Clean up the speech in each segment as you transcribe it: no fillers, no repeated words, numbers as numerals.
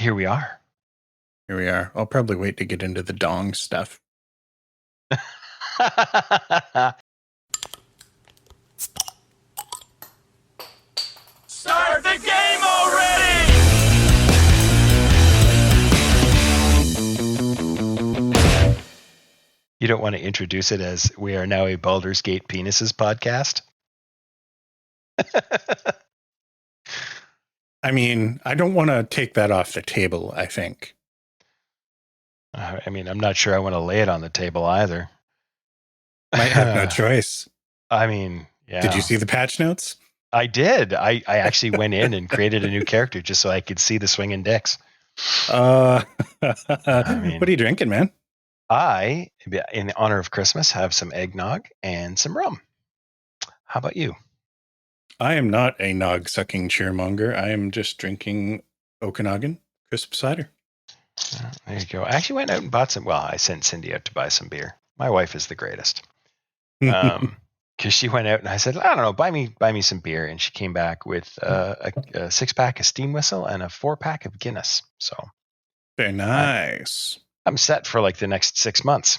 Here we are. Here we are. I'll probably wait to get into the dong stuff. Start the game already! You don't want to introduce it as we are now a Baldur's Gate Penises podcast? I mean, I don't want to take that off the table, I think. I mean, I'm not sure I want to lay it on the table either. Might have no choice. I mean, yeah. Did you see the patch notes? I did. I actually went in and created a new character just so I could see the swinging dicks. What are you drinking, man? I, in honor of Christmas, have some eggnog and some rum. How about you? I am not a nog-sucking cheermonger. I am just drinking Okanagan crisp cider. There you go. I actually went out and bought some. Well, I sent Cindy out to buy some beer. My wife is the greatest. Because she went out and I said, I don't know, buy me some beer. And she came back with a 6-pack of Steam Whistle and a 4-pack of Guinness. So very nice. I'm set for like the next 6 months.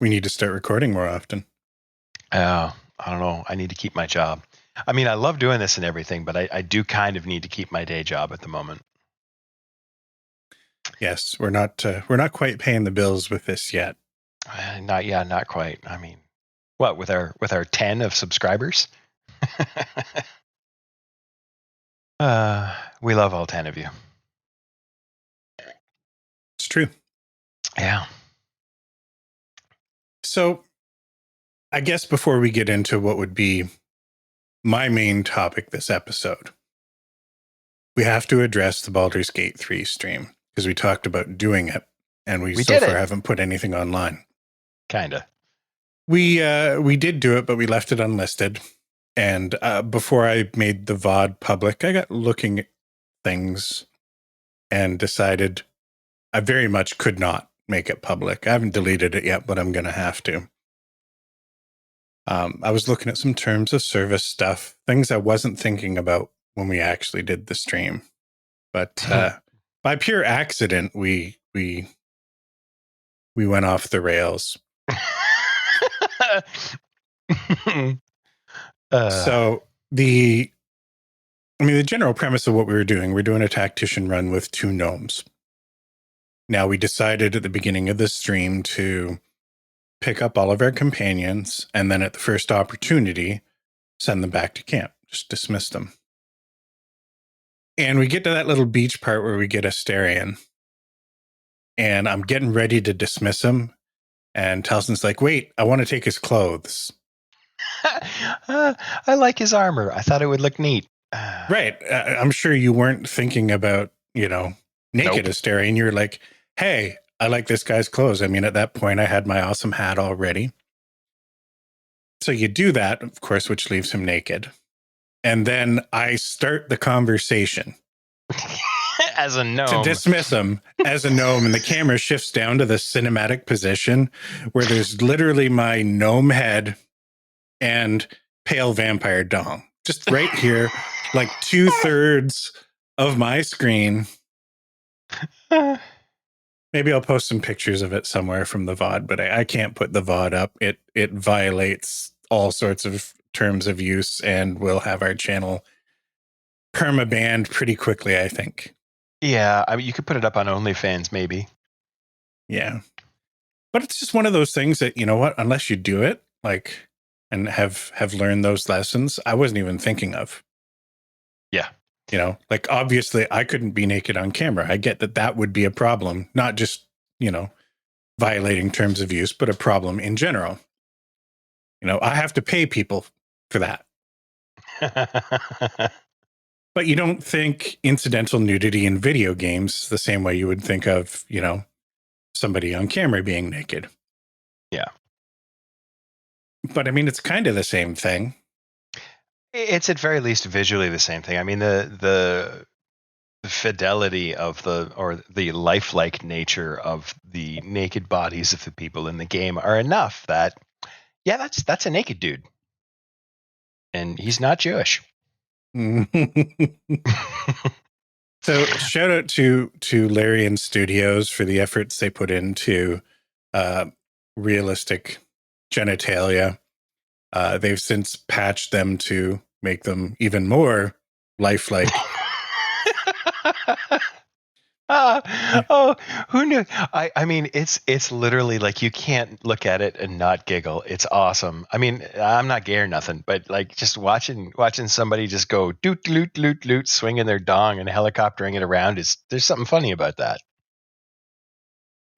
We need to start recording more often. I don't know. I need to keep my job. I mean, I love doing this and everything, but I do kind of need to keep my day job at the moment. Yes, we're not quite paying the bills with this yet. Not quite. I mean, what with our 10 of subscribers? We love all 10 of you. It's true. Yeah. So, I guess before we get into what would be my main topic this episode, we have to address the Baldur's Gate 3 stream because we talked about doing it, and we so far haven't put anything online. Kinda. We did do it, but we left it unlisted. And before I made the VOD public, I got looking at things and decided I very much could not make it public. I haven't deleted it yet, but I'm going to have to. I was looking at some terms of service stuff, things I wasn't thinking about when we actually did the stream. But by pure accident, we went off the rails. So the general premise of what we were doing a tactician run with 2 gnomes. Now we decided at the beginning of the stream to pick up all of our companions and then at the first opportunity, send them back to camp, just dismiss them. And we get to that little beach part where we get Astarion. And I'm getting ready to dismiss him. And Telson's like, wait, I want to take his clothes. I like his armor. I thought it would look neat. Right. I'm sure you weren't thinking about, naked Astarion. You're like, hey, I like this guy's clothes. I mean, at that point, I had my awesome hat already. So you do that, of course, which leaves him naked. And then I start the conversation. As a gnome. To dismiss him as a gnome. And the camera shifts down to the cinematic position where there's literally my gnome head and pale vampire dong. Just right here, like 2/3 of my screen. Maybe I'll post some pictures of it somewhere from the VOD, but I can't put the VOD up. It violates all sorts of terms of use and will have our channel perma-banned pretty quickly, I think. Yeah, I mean, you could put it up on OnlyFans, maybe. Yeah. But it's just one of those things that, you know what, unless you do it, like, and have learned those lessons, I wasn't even thinking of. Yeah. Like, obviously, I couldn't be naked on camera. I get that would be a problem, not just, violating terms of use, but a problem in general. I have to pay people for that. But you don't think incidental nudity in video games the same way you would think of, somebody on camera being naked. Yeah. But I mean, it's kind of the same thing. It's at very least visually the same thing. I mean, the fidelity of the lifelike nature of the naked bodies of the people in the game are enough that, yeah, that's a naked dude. And he's not Jewish. So So shout out to Larian Studios for the efforts they put into realistic genitalia. They've since patched them to make them even more lifelike. Oh, who knew? I mean, it's literally like you can't look at it and not giggle. It's awesome. I mean, I'm not gay or nothing, but like just watching somebody just go doot loot loot loot, swinging their dong and helicoptering it around there's something funny about that.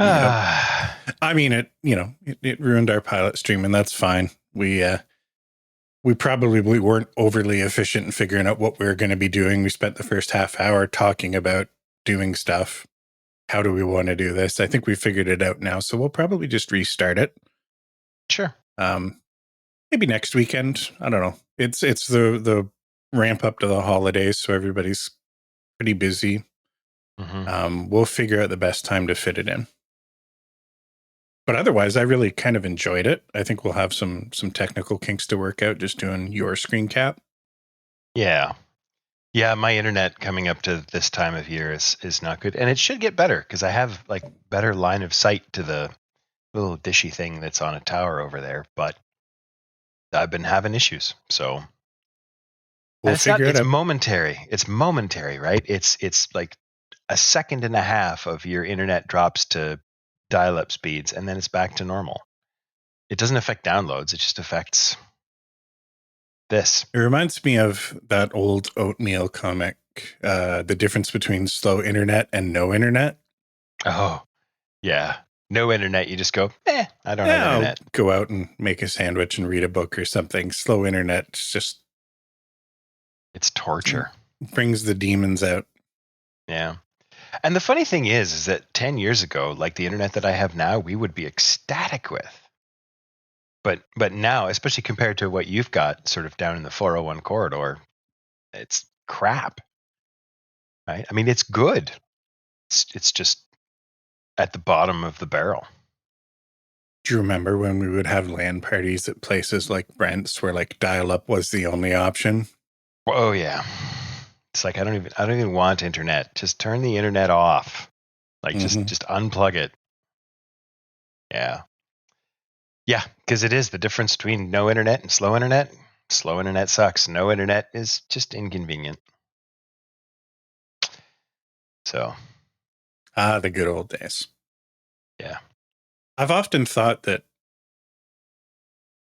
Yep. I mean, it ruined our pilot stream, and that's fine. We probably weren't overly efficient in figuring out what we were going to be doing. We spent the first half hour talking about doing stuff. How do we want to do this? I think we figured it out now, so we'll probably just restart it. Sure. Maybe next weekend. I don't know. It's the ramp up to the holidays, so everybody's pretty busy. Mm-hmm. We'll figure out the best time to fit it in. But otherwise, I really kind of enjoyed it. I think we'll have some technical kinks to work out just doing your screen cap. Yeah. Yeah, my internet coming up to this time of year is not good. And it should get better because I have like better line of sight to the little dishy thing that's on a tower over there. But I've been having issues. So We'll figure it it's out. momentary. It's momentary, right? It's like a second and a half of your internet drops to dial-up speeds, and then it's back to normal. It doesn't affect downloads. It just affects this. It reminds me of that old oatmeal comic, the difference between slow internet and no internet. Oh, yeah. No internet. You just go, I don't have I'll internet. go out and make a sandwich and read a book or something. Slow internet it's torture. Brings the demons out. Yeah. And the funny thing is that 10 years ago, like the internet that I have now, we would be ecstatic with. But now, especially compared to what you've got sort of down in the 401 corridor, it's crap. Right? I mean, it's good. It's just at the bottom of the barrel. Do you remember when we would have LAN parties at places like Brent's where like dial-up was the only option? Oh yeah. It's like I don't even want internet. Just turn the internet off. Like just unplug it. Yeah. Yeah, because it is the difference between no internet and slow internet. Slow internet sucks. No internet is just inconvenient. So. The good old days. Yeah. I've often thought that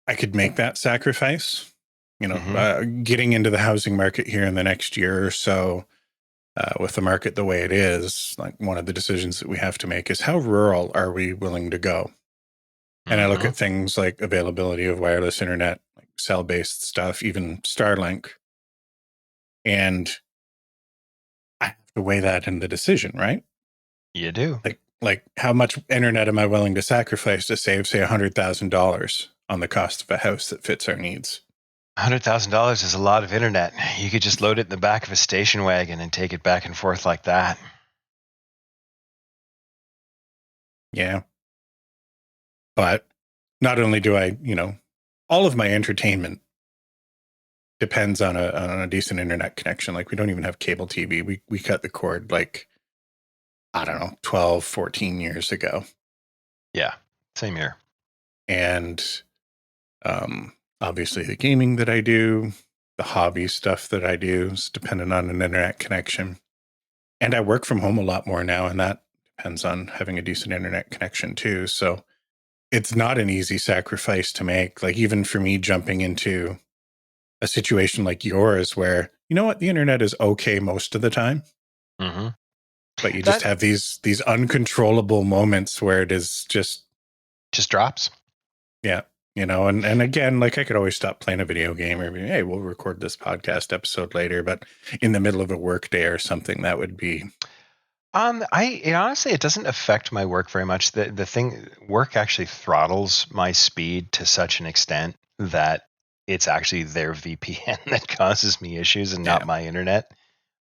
I could make that sacrifice, getting into the housing market here in the next year or so, with the market the way it is. Like one of the decisions that we have to make is how rural are we willing to go? And I look at things like availability of wireless internet, like cell-based stuff, even Starlink. And I have to weigh that in the decision, right? You do. Like how much internet am I willing to sacrifice to save, say, $100,000 on the cost of a house that fits our needs? $100,000 is a lot of internet. You could just load it in the back of a station wagon and take it back and forth like that. Yeah. But not only do I, all of my entertainment depends on a decent internet connection. Like we don't even have cable TV. We cut the cord like, I don't know, 12, 14 years ago. Yeah, same here. And obviously the gaming that I do, the hobby stuff that I do is dependent on an internet connection. And I work from home a lot more now, and that depends on having a decent internet connection too. So it's not an easy sacrifice to make. Like even for me jumping into a situation like yours where, you know what, the internet is okay most of the time. Mm-hmm. But you just have these uncontrollable moments where it is just drops. Yeah. And again, like I could always stop playing a video game or be, hey, we'll record this podcast episode later, but in the middle of a work day or something, that would be. Honestly, it doesn't affect my work very much. The thing, work actually throttles my speed to such an extent that it's actually their VPN that causes me issues and not my internet.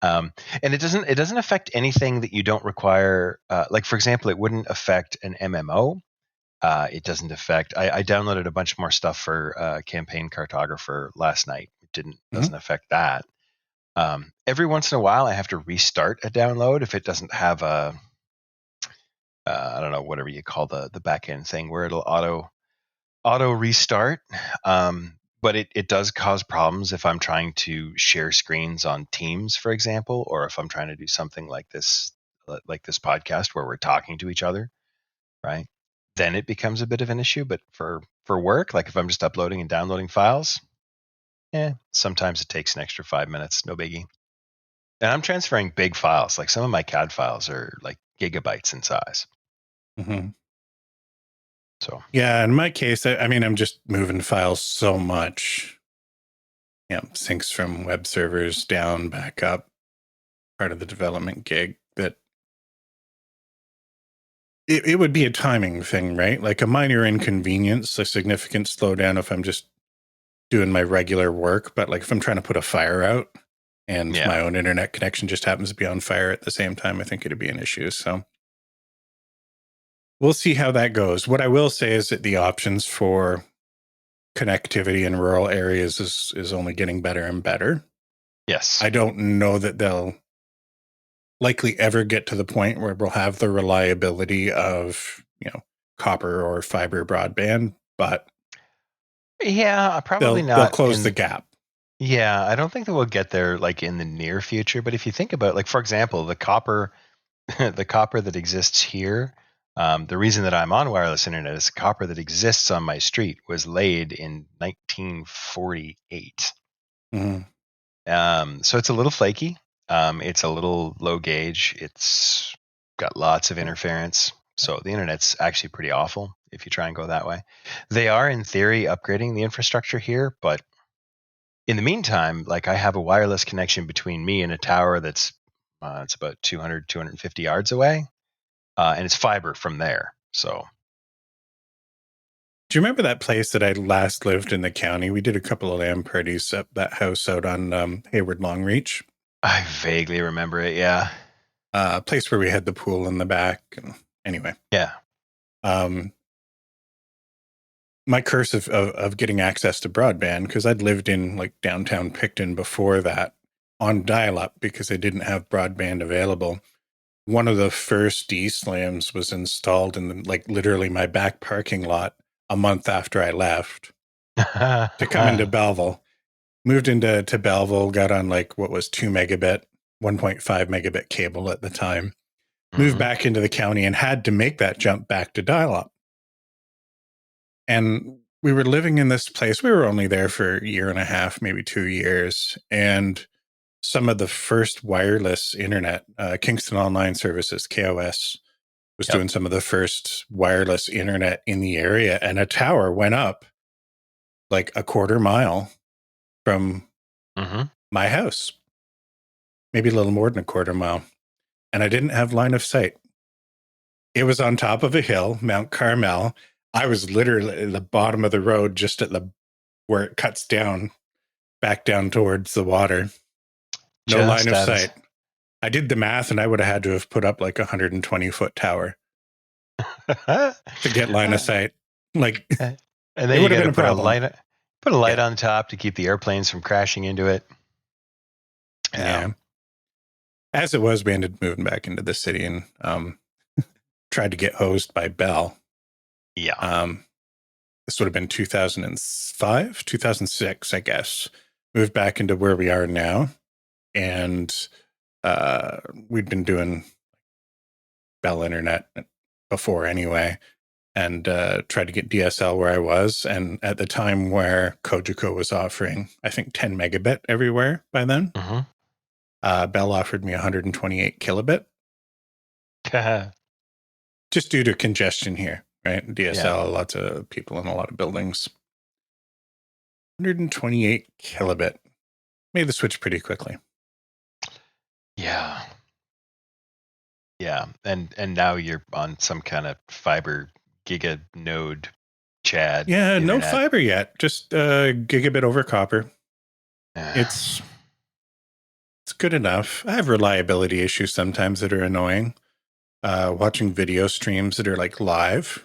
And it doesn't affect anything that you don't require. Like for example, it wouldn't affect an MMO. It doesn't affect. I downloaded a bunch more stuff for Campaign Cartographer last night. It doesn't affect that. Every once in a while, I have to restart a download if it doesn't have a, I don't know, whatever you call the back end thing where it'll auto restart. But it does cause problems if I'm trying to share screens on Teams, for example, or if I'm trying to do something like this podcast where we're talking to each other, right? Then it becomes a bit of an issue. But for work, like if I'm just uploading and downloading files, sometimes it takes an extra 5 minutes, no biggie. And I'm transferring big files. Like some of my CAD files are like gigabytes in size. Mm-hmm. So yeah, in my case, I mean, I'm just moving files so much. Yeah, syncs from web servers down, back up, part of the development gig, that it would be a timing thing, right? Like a minor inconvenience, a significant slowdown if I'm just doing my regular work. But like if I'm trying to put a fire out and my own internet connection just happens to be on fire at the same time, I think it'd be an issue. So we'll see how that goes. What I will say is that the options for connectivity in rural areas is only getting better and better. yes, I don't know that they'll likely ever get to the point where we'll have the reliability of, copper or fiber broadband, but yeah, probably they'll not close the gap. Yeah, I don't think that we'll get there like in the near future. But if you think about, like, for example, the copper, the copper that exists here, the reason that I'm on wireless internet is the copper that exists on my street was laid in 1948. So it's a little flaky. It's a little low gauge. It's got lots of interference. So the internet's actually pretty awful if you try and go that way. They are, in theory, upgrading the infrastructure here, but in the meantime, like I have a wireless connection between me and a tower that's it's about 200, 250 yards away, and it's fiber from there. So, Do you remember that place that I last lived in the county? We did a couple of LAN parties at that house out on Hayward Longreach. I vaguely remember it. Yeah. A place where we had the pool in the back. And anyway. Yeah. My curse of getting access to broadband, because I'd lived in like downtown Picton before that on dial-up because they didn't have broadband available. One of the first D-slams was installed in like literally my back parking lot a month after I left to come into Belleville. Moved into Belleville, got on like what was 2 megabit, 1.5 megabit cable at the time. Moved back into the county and had to make that jump back to dial-up. And we were living in this place. We were only there for a year and a half, maybe 2 years. And some of the first wireless internet, Kingston Online Services, KOS, was doing some of the first wireless internet in the area. And a tower went up like a quarter mile from my house, maybe a little more than a quarter mile. And I didn't have line of sight. It was on top of a hill, Mount Carmel. I was literally at the bottom of the road, just at where it cuts down, back down towards the water. No line of sight. I did the math, and I would have had to have put up like a 120-foot tower to get line of sight. Like, and then you got to put a light on top to keep the airplanes from crashing into it. Yeah. As it was, we ended up moving back into the city and tried to get hosed by Bell. Yeah. This would have been 2005, 2006, I guess. Moved back into where we are now. And we'd been doing Bell Internet before anyway. And tried to get DSL where I was. And at the time where Cogeco was offering, I think 10 megabit everywhere by then. Bell offered me 128 kilobit. Just due to congestion here. Right, DSL, lots of people in a lot of buildings. 128 kilobit. Made the switch pretty quickly. Yeah. Yeah, and now you're on some kind of fiber giga node Chad. Yeah, internet. No fiber yet. Just gigabit over copper. It's good enough. I have reliability issues sometimes that are annoying. Watching video streams that are like live.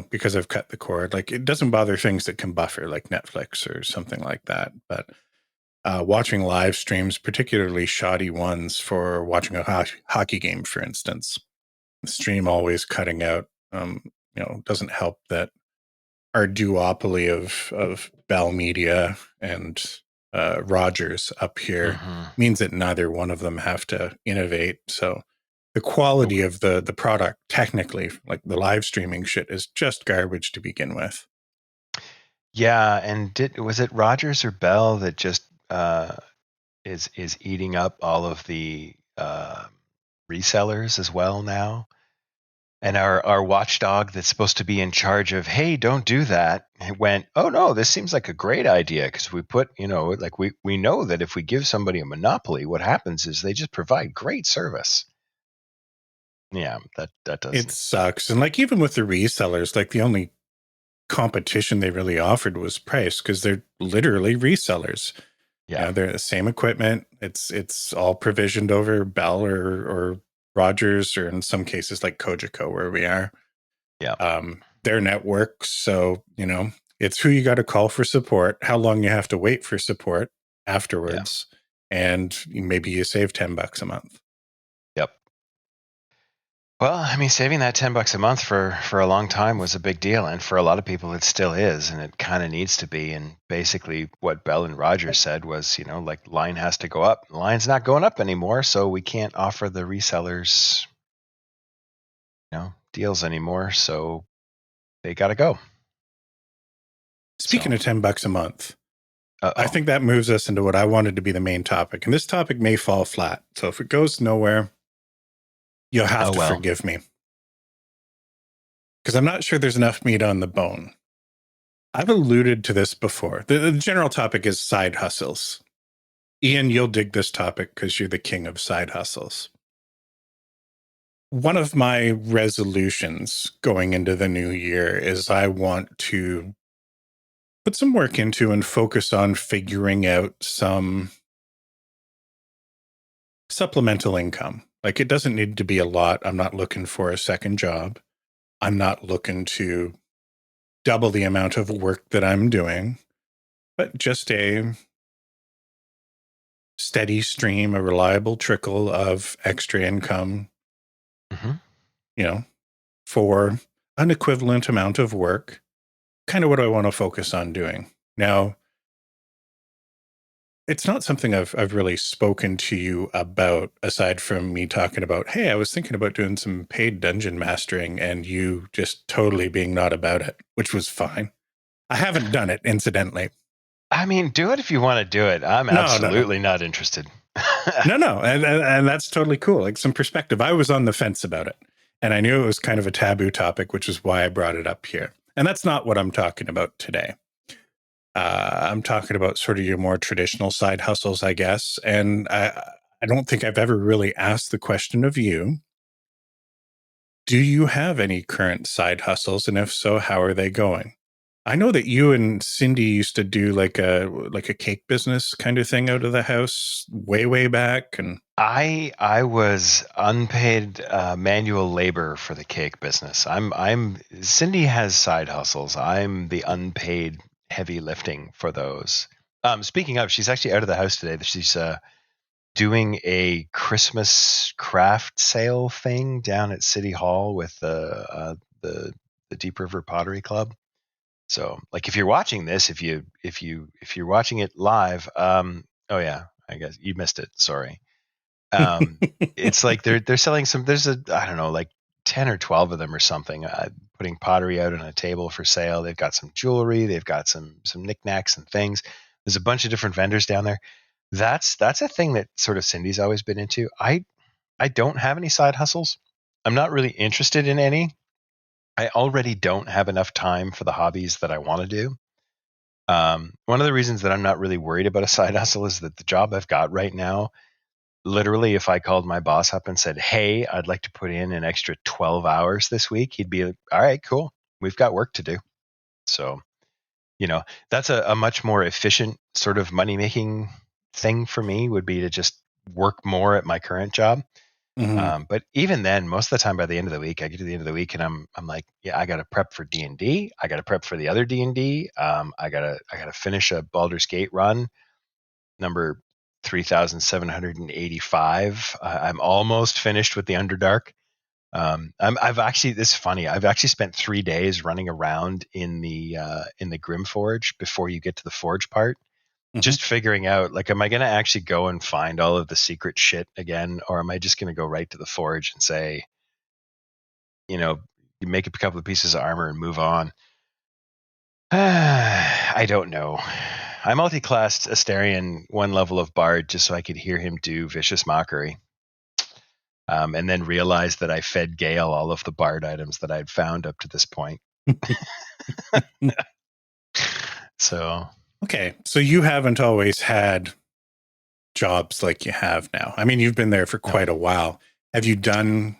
Because I've cut the cord, like it doesn't bother things that can buffer like Netflix or something like that. But watching live streams, particularly shoddy ones for watching a hockey game, for instance. The stream always cutting out. Doesn't help that our duopoly of Bell Media and Rogers up here means that neither one of them have to innovate. So the quality of the product, technically, like the live streaming shit, is just garbage to begin with. Yeah, and was it Rogers or Bell that just is eating up all of the resellers as well now? And our watchdog that's supposed to be in charge of, hey, don't do that, went, oh no, this seems like a great idea, because we put, like we know that if we give somebody a monopoly, what happens is they just provide great service. Yeah, that doesn't. It sucks. And like even with the resellers, like the only competition they really offered was price, because they're literally resellers. Yeah, They're the same equipment. It's all provisioned over Bell or Rogers, or in some cases like Cogeco, where we are. yeah. Their networks. So, it's who you got to call for support, how long you have to wait for support afterwards, and maybe you save $10 a month. Yep. Well, I mean, saving that $10 a month for a long time was a big deal, and for a lot of people, it still is, and it kind of needs to be. And basically, what Bell and Rogers said was, like, line has to go up. The line's not going up anymore, so we can't offer the resellers, deals anymore. So they got to go. Speaking of $10 a month, Uh-oh. I think that moves us into what I wanted to be the main topic, and this topic may fall flat. So if it goes nowhere, you'll have to forgive me, because I'm not sure there's enough meat on the bone. I've alluded to this before. The general topic is side hustles. Ian, you'll dig this topic because you're the king of side hustles. One of my resolutions going into the new year is I want to put some work into and focus on figuring out some supplemental income. Like, it doesn't need to be a lot. I'm not looking for a second job. I'm not looking to double the amount of work that I'm doing, but just a steady stream, a reliable trickle of extra income, for an equivalent amount of work. Kind of what I want to focus on doing. Now, it's not something I've really spoken to you about, aside from me talking about, hey, I was thinking about doing some paid dungeon mastering, and you just totally being not about it, which was fine. I haven't done it, incidentally. I mean, do it if you want to do it. I'm absolutely not interested. No. And that's totally cool. Like, some perspective. I was on the fence about it, and I knew it was kind of a taboo topic, which is why I brought it up here. And that's not what I'm talking about today. I'm talking about sort of your more traditional side hustles, I guess. And I don't think I've ever really asked the question of you. Do you have any current side hustles? And if so, how are they going? I know that you and Cindy used to do like a cake business kind of thing out of the house way back. And I was unpaid manual labor for the cake business. Cindy has side hustles. I'm the unpaid heavy lifting for those. Speaking of, she's actually out of the house today. She's doing a Christmas craft sale thing down at City Hall with the Deep River Pottery Club. So, like, if you're watching this, if you're watching it live, oh yeah, I guess you missed it. Sorry. It's like they're selling some. There's I don't know, like 10 or 12 of them or something. Putting pottery out on a table for sale. They've got some jewelry. They've got some knickknacks and things. There's a bunch of different vendors down there. That's a thing that sort of Cindy's always been into. I don't have any side hustles. I'm not really interested in any. I already don't have enough time for the hobbies that I want to do. One of the reasons that I'm not really worried about a side hustle is that the job I've got right now, literally, if I called my boss up and said, hey, I'd like to put in an extra 12 hours this week, he'd be like, all right, cool. We've got work to do. So, that's a much more efficient sort of money-making thing for me, would be to just work more at my current job. mm-hmm. But even then, most of the time by the end of the week, I get to the end of the week and I'm like, yeah, I got to prep for D&D. I got to prep for the other D&D. I got to finish a Baldur's Gate run. number 3,785. I'm almost finished with the Underdark. I've actually, this is funny. I've actually spent 3 days running around in the Grim Forge before you get to the forge part, just figuring out, like, am I going to actually go and find all of the secret shit again, or am I just going to go right to the forge and say, you make a couple of pieces of armor and move on? I don't know. I multi-classed Astarion 1 level of Bard just so I could hear him do Vicious Mockery. And then realized that I fed Gale all of the Bard items that I'd found up to this point. So. Okay. So you haven't always had jobs like you have now. I mean, you've been there for quite a while. Have you done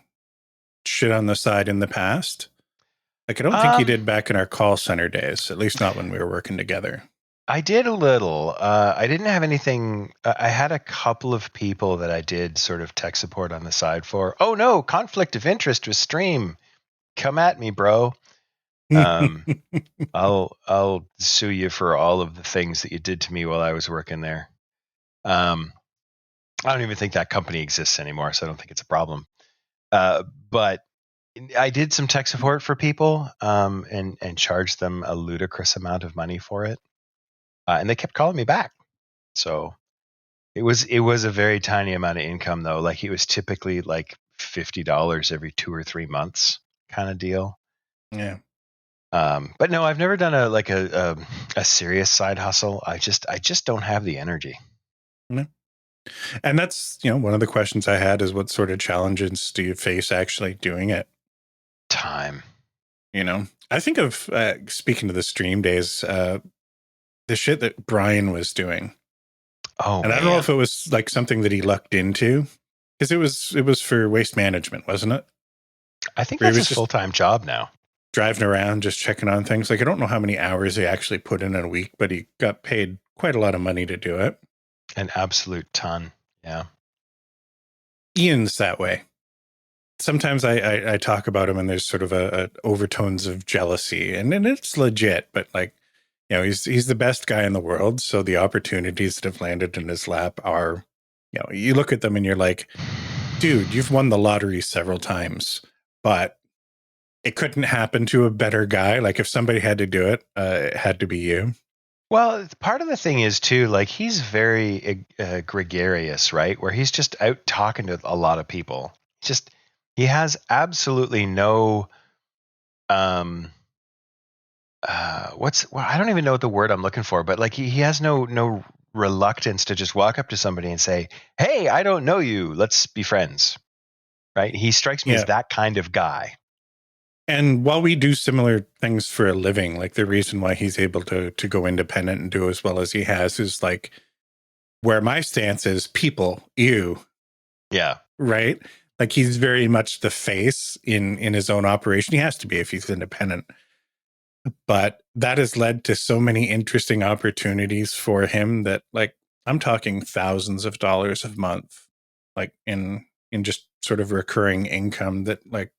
shit on the side in the past? Like, I don't think you did back in our call center days, at least not when we were working together. I did a little. I didn't have anything. I had a couple of people that I did sort of tech support on the side for. Oh no, conflict of interest with Stream. Come at me, bro. I'll sue you for all of the things that you did to me while I was working there. I don't even think that company exists anymore, so I don't think it's a problem. But I did some tech support for people, and charged them a ludicrous amount of money for it. And they kept calling me back. So it was a very tiny amount of income, though. Like, it was typically like $50 every 2 or 3 months kind of deal. Yeah. But no, I've never done a serious side hustle. I just don't have the energy. No. And that's, one of the questions I had is, what sort of challenges do you face actually doing it? Time. I think of, speaking to the stream days, the shit that Brian was doing. Oh, and I don't know if it was like something that he lucked into, because it was for waste management, wasn't it? I think that's his full-time job now. Driving around, just checking on things. Like, I don't know how many hours he actually put in a week, but he got paid quite a lot of money to do it. An absolute ton. Yeah. Ian's that way. Sometimes I talk about him and there's sort of a overtones of jealousy, and it's legit, but like, he's the best guy in the world. So the opportunities that have landed in his lap are, you look at them and you're like, dude, you've won the lottery several times, but it couldn't happen to a better guy. Like, if somebody had to do it, it had to be you. Well, part of the thing is too, like, he's very gregarious, right? Where he's just out talking to a lot of people. He has absolutely no, I don't even know what the word I'm looking for, but like, he has no reluctance to just walk up to somebody and say, hey, I don't know you, let's be friends. Right? He strikes me as that kind of guy. And while we do similar things for a living, like, the reason why he's able to go independent and do as well as he has is, like, where my stance is people, you. Yeah. Right? Like, he's very much the face in his own operation. He has to be if he's independent. But that has led to so many interesting opportunities for him that, like, I'm talking thousands of dollars a month, like, in just sort of recurring income that, like,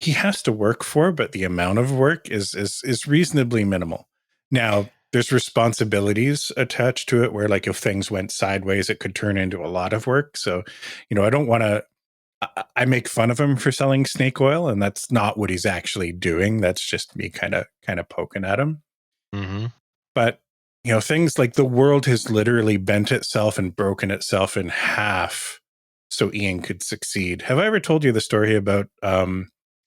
he has to work for, but the amount of work is reasonably minimal. Now, there's responsibilities attached to it where, like, if things went sideways, it could turn into a lot of work. So, I don't want to, I make fun of him for selling snake oil, and that's not what he's actually doing. That's just me kind of poking at him. Mm-hmm. But, things like the world has literally bent itself and broken itself in half so Ian could succeed. Have I ever told you the story about,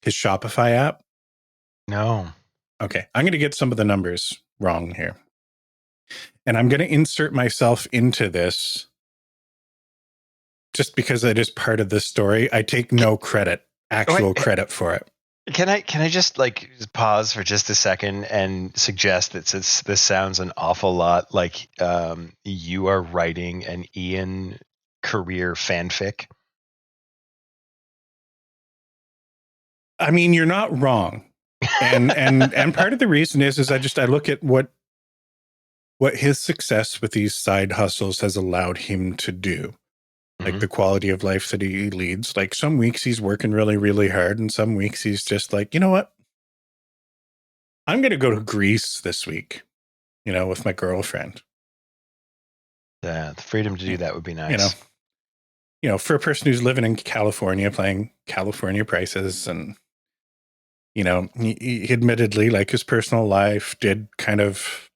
his Shopify app? No. Okay. I'm going to get some of the numbers wrong here. And I'm going to insert myself into this just because it is part of the story. I take no credit, credit for it. Can I just, like, pause for just a second and suggest that, since this sounds an awful lot like you are writing an Ian career fanfic? I mean, you're not wrong. And part of the reason is I look at what his success with these side hustles has allowed him to do. Like, the quality of life that he leads. Like, some weeks he's working really, really hard, and some weeks he's just like, you know what? I'm going to go to Greece this week, with my girlfriend. The freedom to do that would be nice. For a person who's living in California, paying California prices, and he admittedly, like, his personal life did kind of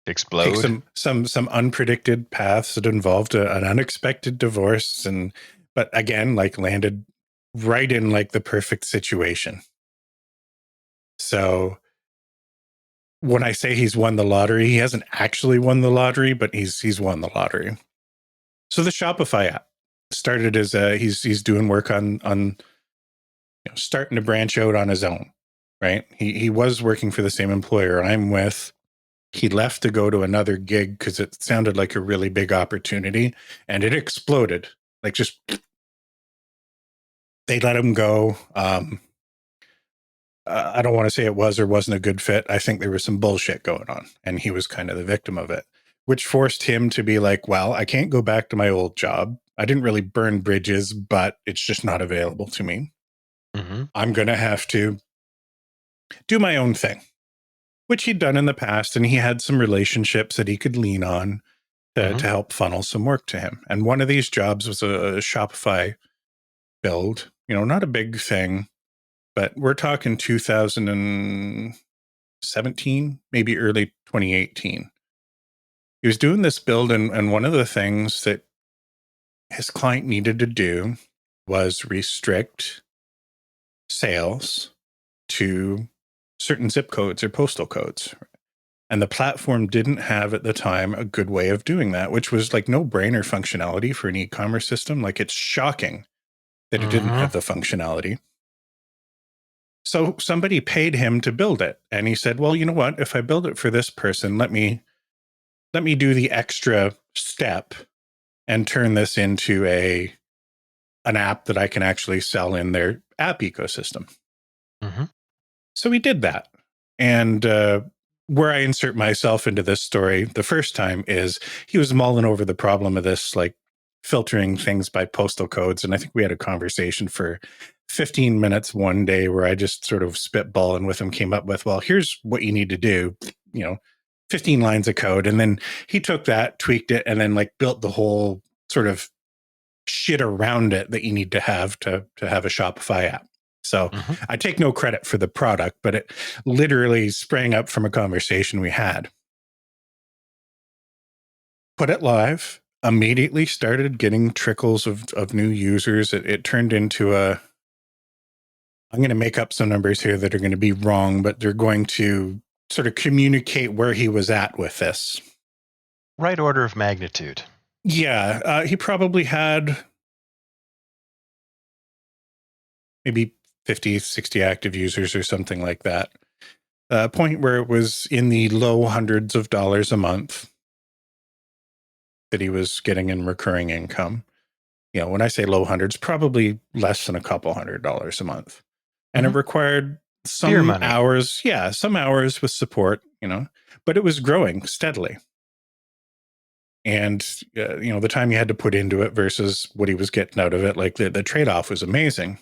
Explode. take some unpredicted paths that involved an unexpected divorce, but again, like, landed right in like the perfect situation. So when I say he's won the lottery, he hasn't actually won the lottery, but he's won the lottery. So the Shopify app started as he's doing work on starting to branch out on his own, right? He was working for the same employer I'm with. He left to go to another gig because it sounded like a really big opportunity, and it exploded. Like, just, they let him go. I don't want to say it was or wasn't a good fit. I think there was some bullshit going on, and he was kind of the victim of it, which forced him to be like, well, I can't go back to my old job. I didn't really burn bridges, but it's just not available to me. Mm-hmm. I'm going to have to do my own thing, which he'd done in the past, and he had some relationships that he could lean on to help funnel some work to him. And one of these jobs was a Shopify build, not a big thing, but we're talking 2017, maybe early 2018. He was doing this build, and one of the things that his client needed to do was restrict sales to certain zip codes or postal codes. And the platform didn't have at the time a good way of doing that, which was like no-brainer functionality for an e-commerce system. Like, it's shocking that it didn't have the functionality. So somebody paid him to build it. And he said, well, you know what? If I build it for this person, let me do the extra step and turn this into an app that I can actually sell in their app ecosystem. Mm-hmm. So he did that. And where I insert myself into this story the first time is he was mulling over the problem of this, like, filtering things by postal codes. And I think we had a conversation for 15 minutes one day where I just sort of spitballing with him, came up with, well, here's what you need to do, 15 lines of code. And then he took that, tweaked it, and then like built the whole sort of shit around it that you need to have a Shopify app. So I take no credit for the product, but it literally sprang up from a conversation we had. Put it live, immediately started getting trickles of new users. It turned into I'm going to make up some numbers here that are going to be wrong, but they're going to sort of communicate where he was at with this. Right order of magnitude. Yeah, he probably had maybe 50, 60 active users or something like that. A point where it was in the low hundreds of dollars a month that he was getting in recurring income. When I say low hundreds, probably less than a couple $100 a month. And it required some hours. Yeah, some hours with support, but it was growing steadily. And, the time you had to put into it versus what he was getting out of it, like the trade-off was amazing.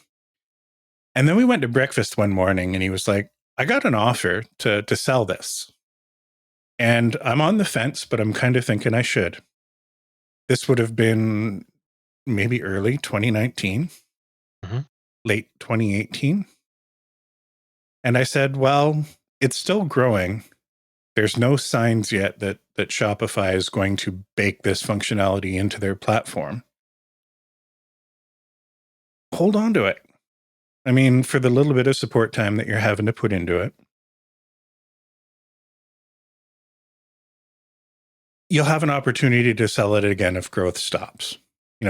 And then we went to breakfast one morning and he was like, I got an offer to sell this. And I'm on the fence, but I'm kind of thinking I should. This would have been maybe early 2019, late 2018. And I said, well, it's still growing. There's no signs yet that Shopify is going to bake this functionality into their platform. Hold on to it. I mean, for the little bit of support time that you're having to put into it, you'll have an opportunity to sell it again if growth stops.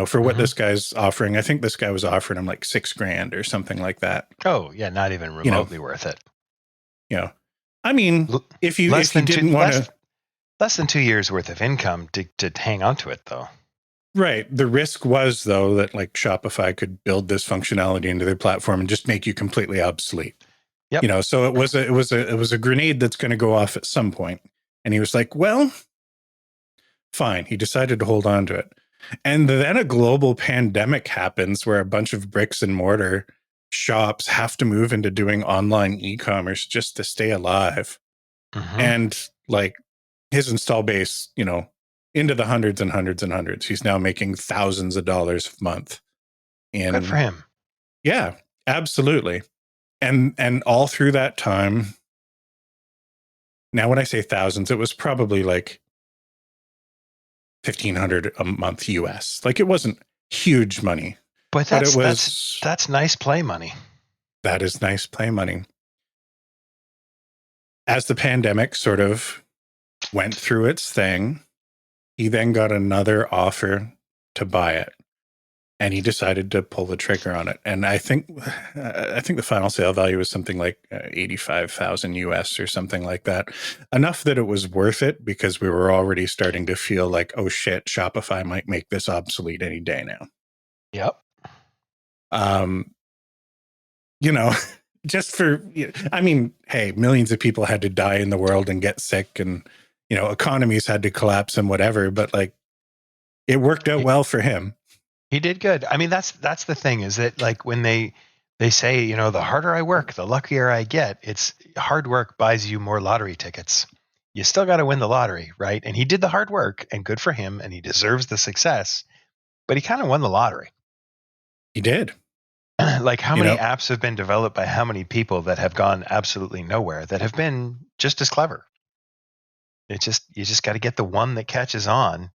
For what this guy's offering, I think this guy was offering him like $6,000 or something like that. Oh, yeah, not even remotely worth it. I mean, if you didn't want to, less than 2 years worth of income to hang on to it, though. Right. The risk was, though, that like Shopify could build this functionality into their platform and just make you completely obsolete. Yep. So it was a grenade that's going to go off at some point. And he was like, well, fine. He decided to hold on to it. And then a global pandemic happens where a bunch of bricks and mortar shops have to move into doing online e-commerce just to stay alive. And like his install base, into the hundreds and hundreds and hundreds. He's now making thousands of dollars a month. Good for him. Yeah, absolutely. And all through that time, now when I say thousands, it was probably like $1,500 a month US. Like, it wasn't huge money, but that's nice play money. That is nice play money. As the pandemic sort of went through its thing, he then got another offer to buy it, and he decided to pull the trigger on it. And I think the final sale value was something like 85,000 US or something like that. Enough that it was worth it, because we were already starting to feel like, oh shit, Shopify might make this obsolete any day now. Yep. You know, just for, I mean, hey, millions of people had to die in the world and get sick, and, you know, economies had to collapse and whatever, but like, it worked out well for him. He did good. I mean, that's the thing, is that like when they say, you know, the harder I work, the luckier I get. It's hard work buys you more lottery tickets. You still got to win the lottery, right? And he did the hard work, and good for him, and he deserves the success, but he kind of won the lottery. He did. Like, how many apps have been developed by how many people that have gone absolutely nowhere, that have been just as clever? You just got to get the one that catches on,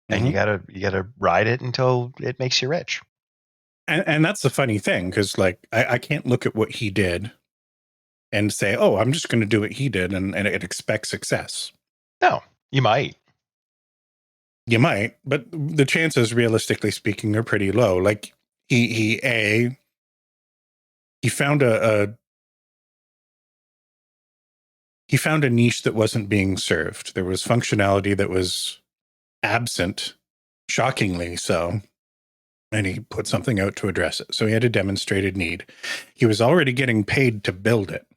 and you gotta ride it until it makes you rich. And that's the funny thing, because like I can't look at what he did and say, oh, I'm just going to do what he did and expect success. No, you might. You might, but the chances, realistically speaking, are pretty low. Like, he found a niche that wasn't being served. There was functionality that was absent, shockingly so, and he put something out to address it. So he had a demonstrated need. He was already getting paid to build it.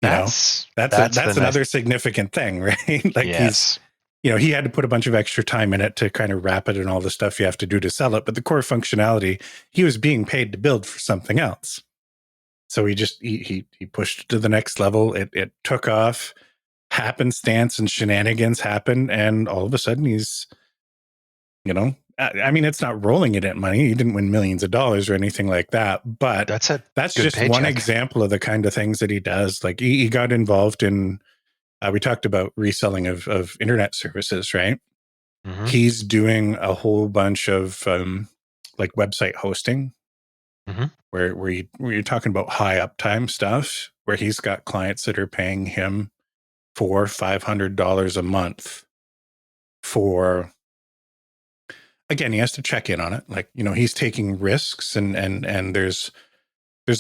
That's another significant thing, right? Like, yes. He had to put a bunch of extra time in it to kind of wrap it and all the stuff you have to do to sell it. But the core functionality, he was being paid to build for something else. So he pushed it to the next level. It took off. Happenstance and shenanigans happened, and all of a sudden he's, I mean, it's not rolling it in money. He didn't win millions of dollars or anything like that, but that's just paycheck. One example of the kind of things that he does. Like, he got involved in, we talked about reselling of internet services, right? Mm-hmm. He's doing a whole bunch of like website hosting, mm-hmm. where you're talking about high uptime stuff, where he's got clients that are paying him $400-500 a month for. Again, he has to check in on it. Like, he's taking risks, and there's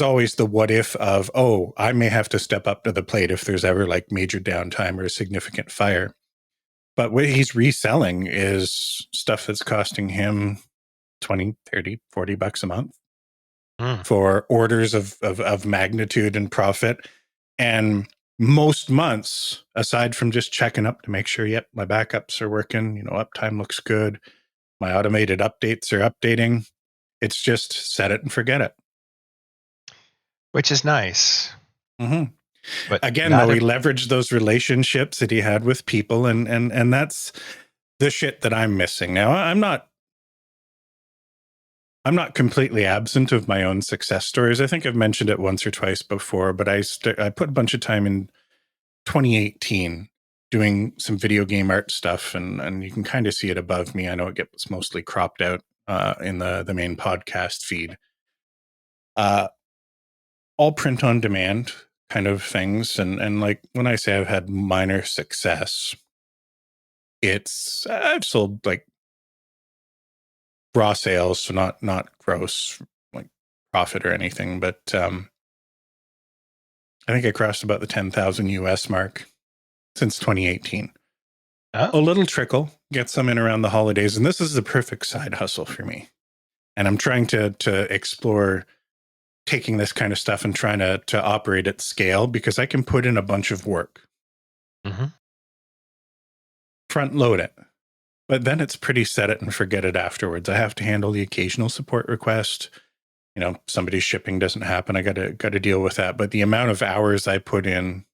always the what if of, oh, I may have to step up to the plate if there's ever like major downtime or a significant fire. But what he's reselling is stuff that's costing him $20, $30, $40 a month for orders of magnitude and profit. And most months, aside from just checking up to make sure, yep, my backups are working, uptime looks good, my automated updates are updating, it's just set it and forget it. Which is nice. Mm-hmm. But again, though, he leveraged those relationships that he had with people, and that's the shit that I'm missing. Now, I'm not completely absent of my own success stories. I think I've mentioned it once or twice before, but I put a bunch of time in 2018 doing some video game art stuff, and you can kind of see it above me. I know it gets mostly cropped out in the main podcast feed. All print on demand kind of things. And like, when I say I've had minor success, it's, I've sold like raw sales, so not gross like profit or anything, but I think I crossed about the 10,000 US mark since 2018. A little trickle, get some in around the holidays, and this is the perfect side hustle for me. And I'm trying to explore taking this kind of stuff and trying to operate at scale, because I can put in a bunch of work, mm-hmm. front load it, but then it's pretty set it and forget it afterwards. I have to handle the occasional support request. Somebody's shipping doesn't happen. I got to deal with that. But the amount of hours I put in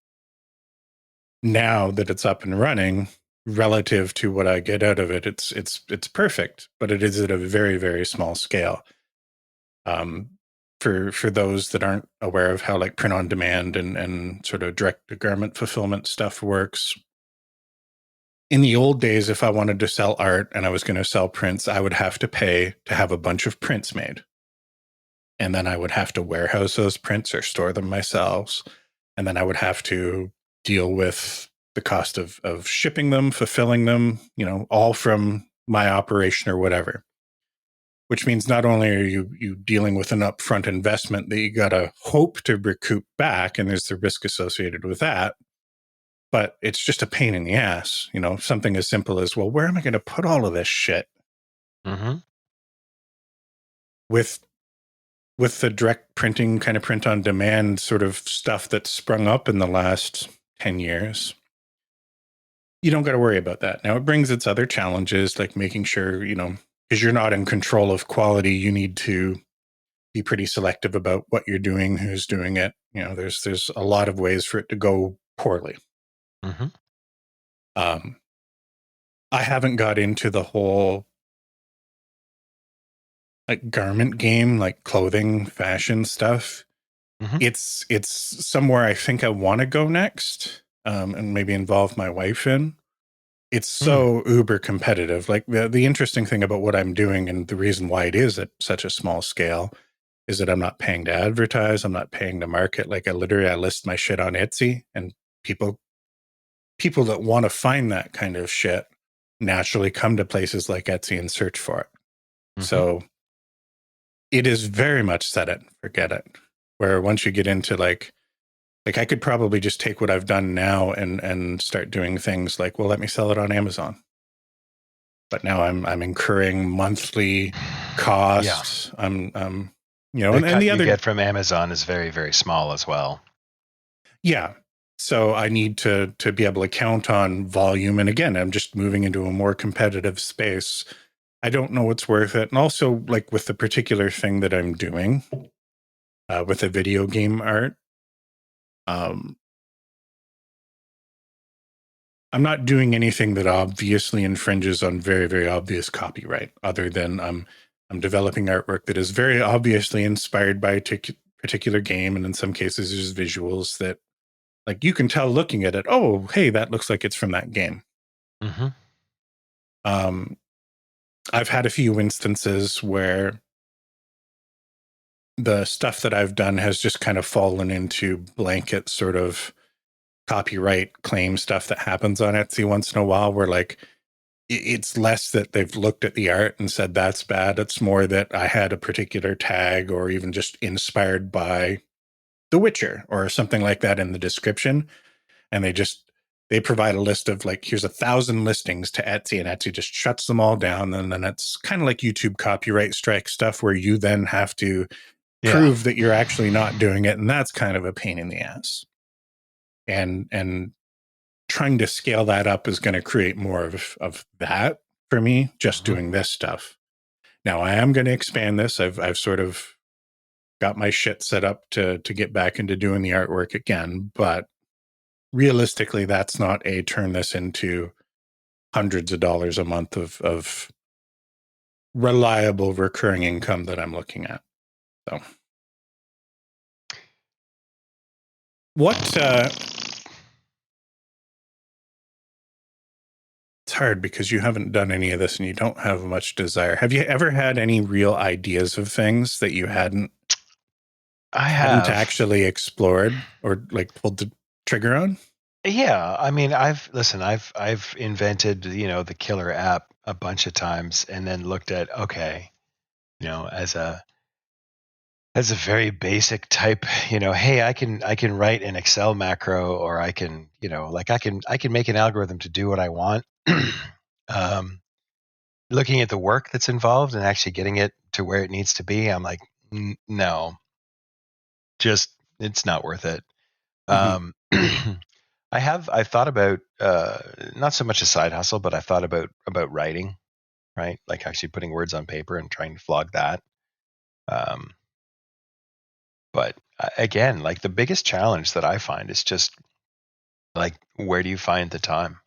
now that it's up and running, relative to what I get out of it, it's perfect, but it is at a very, very small scale. For those that aren't aware of how like print on demand and sort of direct to garment fulfillment stuff works, in the old days, if I wanted to sell art and I was going to sell prints, I would have to pay to have a bunch of prints made. And then I would have to warehouse those prints or store them myself. And then I would have to deal with the cost of shipping them, fulfilling them, all from my operation or whatever. Which means not only are you dealing with an upfront investment that you got to hope to recoup back, and there's the risk associated with that, but it's just a pain in the ass. Something as simple as, well, where am I going to put all of this shit? Mm-hmm. With the direct printing kind of print on demand sort of stuff that's sprung up in the last 10 years, you don't got to worry about that. Now, it brings its other challenges, like making sure, because you're not in control of quality, you need to be pretty selective about what you're doing, who's doing it. There's a lot of ways for it to go poorly. Mm-hmm. I haven't got into the whole like garment game, like clothing, fashion stuff. Mm-hmm. It's somewhere I think I want to go next, and maybe involve my wife in. It's so uber competitive. Like the interesting thing about what I'm doing and the reason why it is at such a small scale is that I'm not paying to advertise. I'm not paying to market. Like I list my shit on Etsy, and people that want to find that kind of shit naturally come to places like Etsy and search for it. Mm-hmm. So it is very much set it and forget it. Where once you get into like I could probably just take what I've done now and start doing things like, well, let me sell it on Amazon. But now I'm incurring monthly costs. Yeah. And cut the you other get from Amazon is very, very small as well. Yeah. So I need to be able to count on volume. And again, I'm just moving into a more competitive space. I don't know what's worth it. And also, like with the particular thing that I'm doing with the video game art, I'm not doing anything that obviously infringes on very, very obvious copyright, other than I'm developing artwork that is very obviously inspired by a particular game. And in some cases, there's visuals that, like, you can tell looking at it, oh, hey, that looks like it's from that game. Mm-hmm. I've had a few instances where the stuff that I've done has just kind of fallen into blanket sort of copyright claim stuff that happens on Etsy once in a while, where like it's less that they've looked at the art and said that's bad. It's more that I had a particular tag or even just inspired by The Witcher or something like that in the description. And they provide a list of like, here's 1,000 listings to Etsy, and Etsy just shuts them all down. And then it's kind of like YouTube copyright strike stuff where you then have to prove that you're actually not doing it. And that's kind of a pain in the ass. And trying to scale that up is going to create more of that for me, just doing this stuff. Now I am going to expand this. I've sort of got my shit set up to get back into doing the artwork again, but realistically, that's not a turn this into hundreds of dollars a month of reliable recurring income that I'm looking at. So what, it's hard because you haven't done any of this and you don't have much desire. Have you ever had any real ideas of things that you hadn't actually explored or like pulled the trigger on? Yeah, I mean, I've invented, the killer app a bunch of times, and then looked at, okay, as a very basic type, hey, I can write an Excel macro, or I can, I can make an algorithm to do what I want. Looking at the work that's involved and actually getting it to where it needs to be, I'm like, no, just it's not worth it. I've thought about not so much a side hustle, but I thought about writing, right? Like actually putting words on paper and trying to flog that. But again, like the biggest challenge that I find is just like, where do you find the time?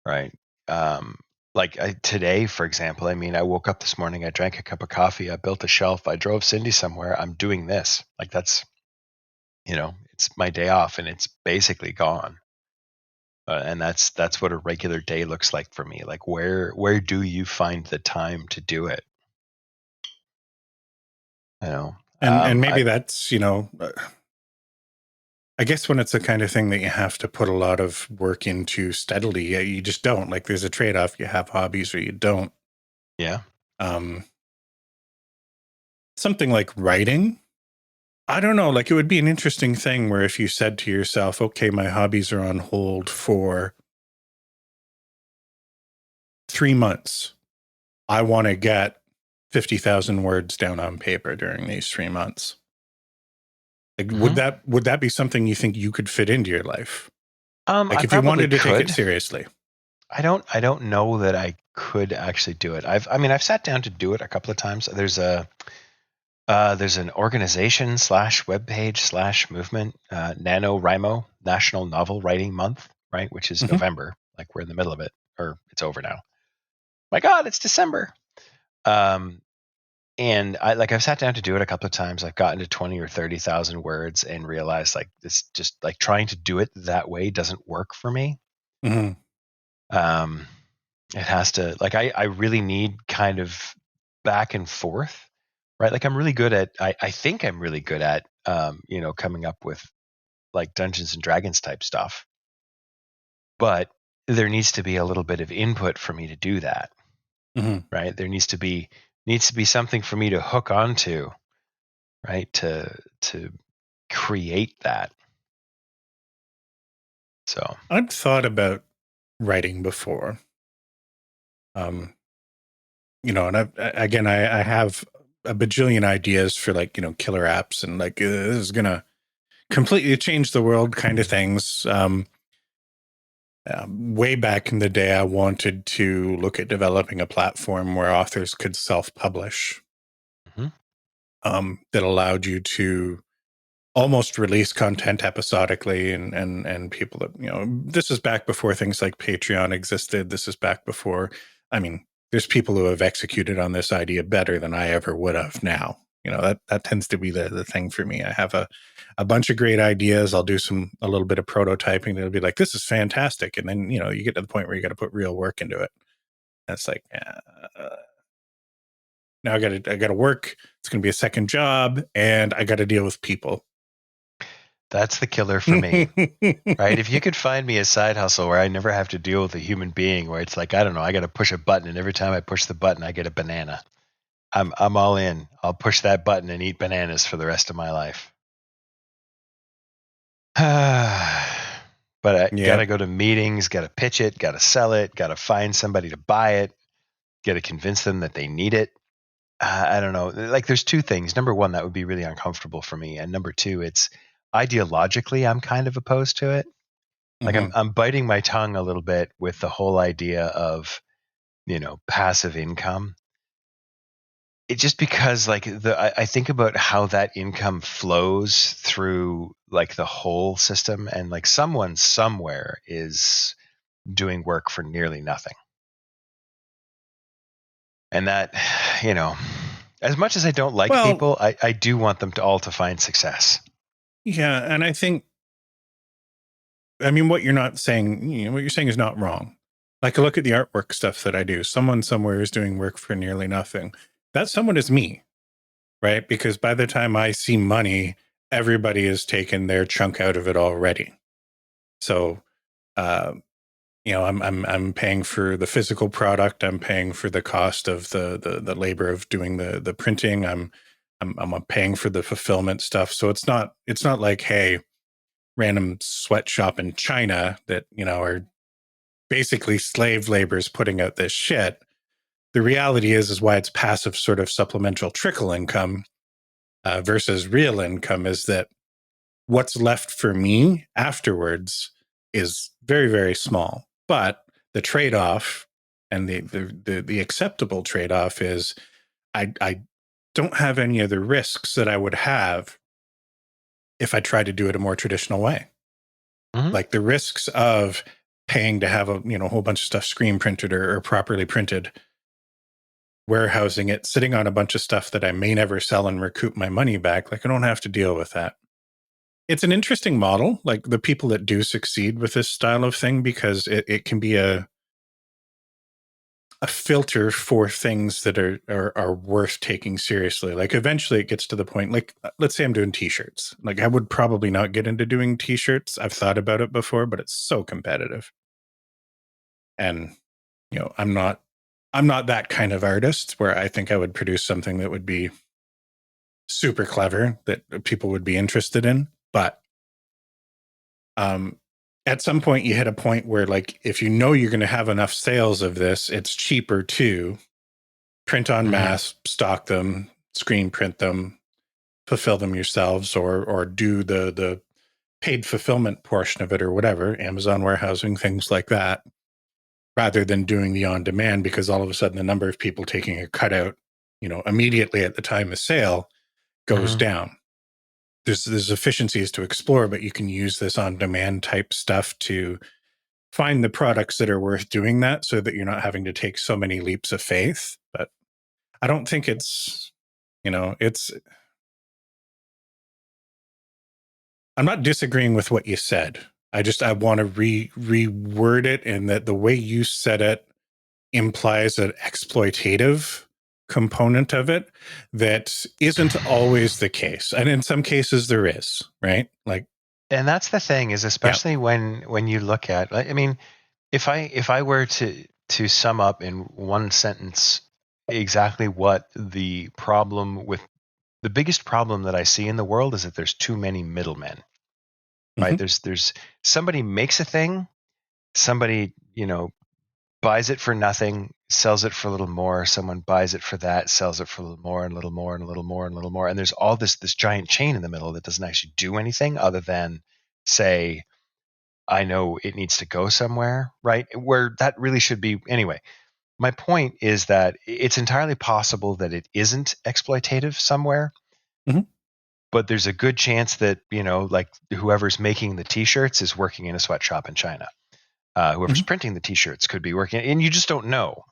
right? Like today, for example, I mean, I woke up this morning, I drank a cup of coffee, I built a shelf, I drove Cindy somewhere. I'm doing this. Like that's, it's my day off, and it's basically gone. And that's what a regular day looks like for me. Like where do you find the time to do it? You know, And maybe I that's, I guess when it's the kind of thing that you have to put a lot of work into steadily, you just don't. Like there's a trade-off. You have hobbies or you don't. yeah. Um, something like writing, I don't know. Like it would be an interesting thing where if you said to yourself, okay, my hobbies are on hold for 3 months. I want to get 50,000 words down on paper during these 3 months. Like, would that be something you think you could fit into your life? Like I if you probably wanted to take it could. seriously. I don't know that I could actually do it. I've sat down to do it a couple of times. There's an organization / webpage / movement, NaNoWriMo, National Novel Writing Month, right? Which is Mhm. November. Like we're in the middle of it, or it's over now. My God, it's December. And I've sat down to do it a couple of times. I've gotten to 20 or 30,000 words and realized like this, just like trying to do it that way doesn't work for me. Mhm. It has to, like, I really need kind of back and forth, right? Like I'm really good at, I think I'm really good at, coming up with like Dungeons and Dragons type stuff, but there needs to be a little bit of input for me to do that, Mhm. right? There needs to be something for me to hook onto, right? To create that. So, I've thought about writing before. Um, and I have a bajillion ideas for like, killer apps and like this is gonna completely change the world kind of things. Way back in the day, I wanted to look at developing a platform where authors could self-publish, mhm. that allowed you to almost release content episodically, and people that, this is back before things like Patreon existed. This is back before, I mean, there's people who have executed on this idea better than I ever would have now. That tends to be the thing for me. I have a bunch of great ideas. I'll do a little bit of prototyping. They'll be like, this is fantastic. And then, you get to the point where you got to put real work into it. And it's like, now I got to work. It's going to be a second job and I got to deal with people. That's the killer for me. Right? If you could find me a side hustle where I never have to deal with a human being, where it's like, I don't know, I got to push a button, and every time I push the button, I get a banana. I'm all in. I'll push that button and eat bananas for the rest of my life. But I Yeah. gotta go to meetings, gotta pitch it, gotta sell it, gotta find somebody to buy it, gotta convince them that they need it. I don't know. Like, there's two things. Number one, that would be really uncomfortable for me, and number two, it's ideologically, I'm kind of opposed to it. Like Mhm. I'm biting my tongue a little bit with the whole idea of, passive income. It just because like I think about how that income flows through like the whole system, and like someone somewhere is doing work for nearly nothing. And that, you know, as much as I don't like Well, people, I do want them to all to find success. yeah, and I think, I mean, what you're not saying, what you're saying is not wrong. Like, look at the artwork stuff that I do. Someone somewhere is doing work for nearly nothing. That someone is me, right? Because by the time I see money, everybody has taken their chunk out of it already. So, uh, I'm paying for the physical product. I'm paying for the cost of the labor of doing the printing. I'm paying for the fulfillment stuff. So it's not like, hey, random sweatshop in China that, are basically slave laborers putting out this shit. The reality is why it's passive sort of supplemental trickle income, versus real income, is that what's left for me afterwards is very, very small. But the trade-off, and the acceptable trade-off, is I don't have any of the risks that I would have if I tried to do it a more traditional way. Mhm. Like the risks of paying to have a whole bunch of stuff screen printed or properly printed, warehousing it, sitting on a bunch of stuff that I may never sell and recoup my money back. Like, I don't have to deal with that. It's an interesting model, like the people that do succeed with this style of thing, because it can be a filter for things that are worth taking seriously. Like, eventually it gets to the point, like, let's say I'm doing t-shirts. Like, I would probably not get into doing t-shirts. I've thought about it before, but it's so competitive. And, I'm not that kind of artist where I think I would produce something that would be super clever that people would be interested in. But at some point you hit a point where, like, if you're going to have enough sales of this, it's cheaper to print on mass, stock them, screen print them, fulfill them yourselves, or do the paid fulfillment portion of it, or whatever, Amazon warehousing, things like that, rather than doing the on demand, because all of a sudden the number of people taking a cutout, immediately at the time of sale goes down. There's efficiencies to explore, but you can use this on demand type stuff to find the products that are worth doing that, so that you're not having to take so many leaps of faith. But I don't think it's, I'm not disagreeing with what you said. I want to reword it, and that the way you said it implies an exploitative component of it that isn't always the case. And in some cases there is, right? Like, and that's the thing, is especially when you look at, I mean, if I were to sum up in one sentence exactly what the biggest problem that I see in the world is that there's too many middlemen, right? There's somebody makes a thing, somebody, buys it for nothing, sells it for a little more. Someone buys it for that, sells it for a little more and a little more and a little more and a little more. And there's all this giant chain in the middle that doesn't actually do anything other than say, I know it needs to go somewhere, right? Where that really should be. Anyway, my point is that it's entirely possible that it isn't exploitative somewhere. But there's a good chance that, like, whoever's making the t-shirts is working in a sweatshop in China. Whoever's printing the t-shirts could be working, and you just don't know,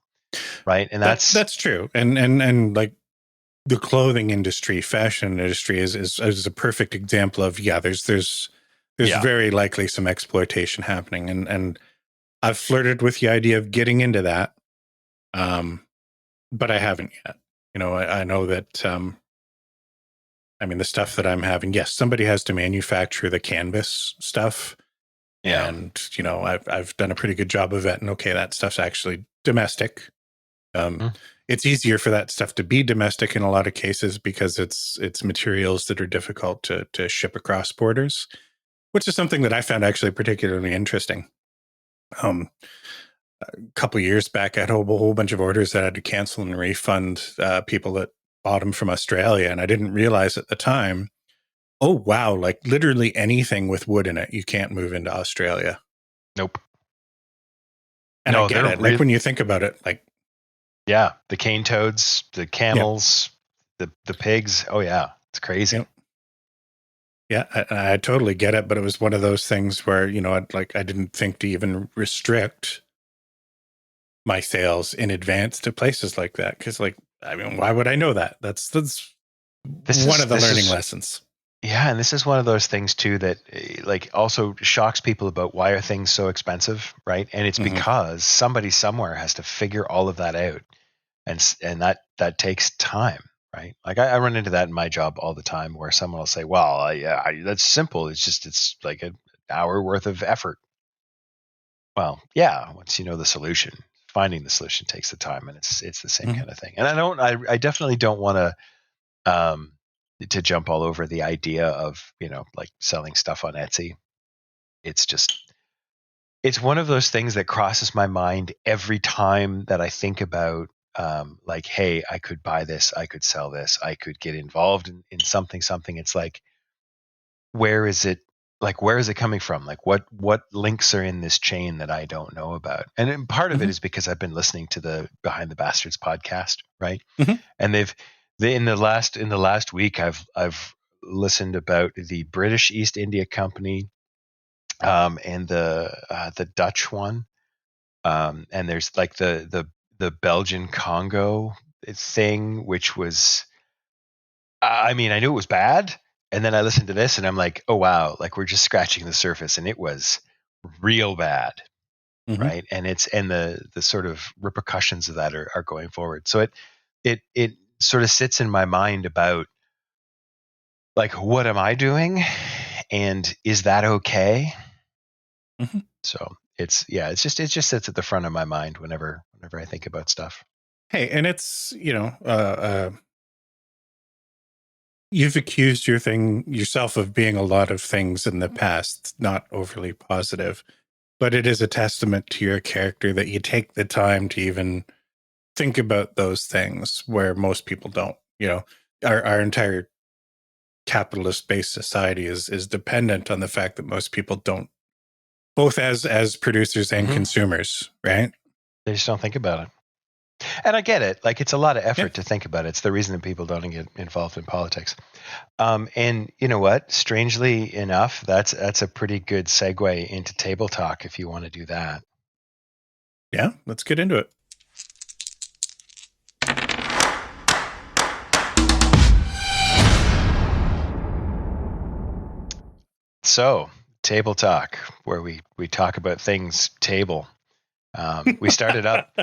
right? And that's true. And like, the clothing industry, fashion industry is a perfect example of, there's very likely some exploitation happening. And I've flirted with the idea of getting into that, but I haven't yet. I know that, I mean, the stuff that I'm having, yes, somebody has to manufacture the canvas stuff. Yeah. And, I've done a pretty good job of vetting, okay, that stuff's actually domestic. It's easier for that stuff to be domestic in a lot of cases, because it's materials that are difficult to ship across borders, which is something that I found actually particularly interesting. A couple of years back, I had a whole bunch of orders that I had to cancel and refund people that bought them from Australia. And I didn't realize at the time, oh, wow, like literally anything with wood in it, you can't move into Australia. Nope. And I get it. Like, when you think about it, like, yeah, the cane toads, the camels, the pigs. Oh yeah, it's crazy. Yeah, I totally get it. But it was one of those things where, I didn't think to even restrict my sales in advance to places like that. Because, like, I mean, why would I know that? That's one of the learning lessons. Yeah, and this is one of those things too that, like, also shocks people about why are things so expensive, right? And it's because somebody somewhere has to figure all of that out, and that takes time, right? Like, I run into that in my job all the time, where someone will say, "Well, that's simple. It's like an hour worth of effort." Well, yeah, once you know the solution, finding the solution takes the time, and it's the same kind of thing. And I definitely don't want to jump all over the idea of, like, selling stuff on Etsy. It's one of those things that crosses my mind every time that I think about, like, hey, I could buy this, I could sell this, I could get involved in something. It's like, where is it coming from? Like, what links are in this chain that I don't know about? And part of it is because I've been listening to the Behind the Bastards podcast, right? And in the last week, I've listened about the British East India Company, and the Dutch one. And there's like the Belgian Congo thing, which was, I mean, I knew it was bad, and then I listened to this, and I'm like, oh wow, like we're just scratching the surface, and it was real bad, right? And the sort of repercussions of that are going forward. So it sort of sits in my mind about like, what am I doing, and is that okay? So it just sits at the front of my mind whenever I think about stuff. Hey, and it's, you've accused yourself of being a lot of things in the past, not overly positive, but it is a testament to your character that you take the time to even think about those things where most people don't. Our entire capitalist-based society is dependent on the fact that most people don't, both as producers and consumers, right? They just don't think about it. And I get it. Like, it's a lot of effort to think about it. It's the reason that people don't get involved in politics. And you know what? Strangely enough, that's a pretty good segue into table talk if you want to do that. Yeah, let's get into it. So, table talk, where we talk about things table. We started up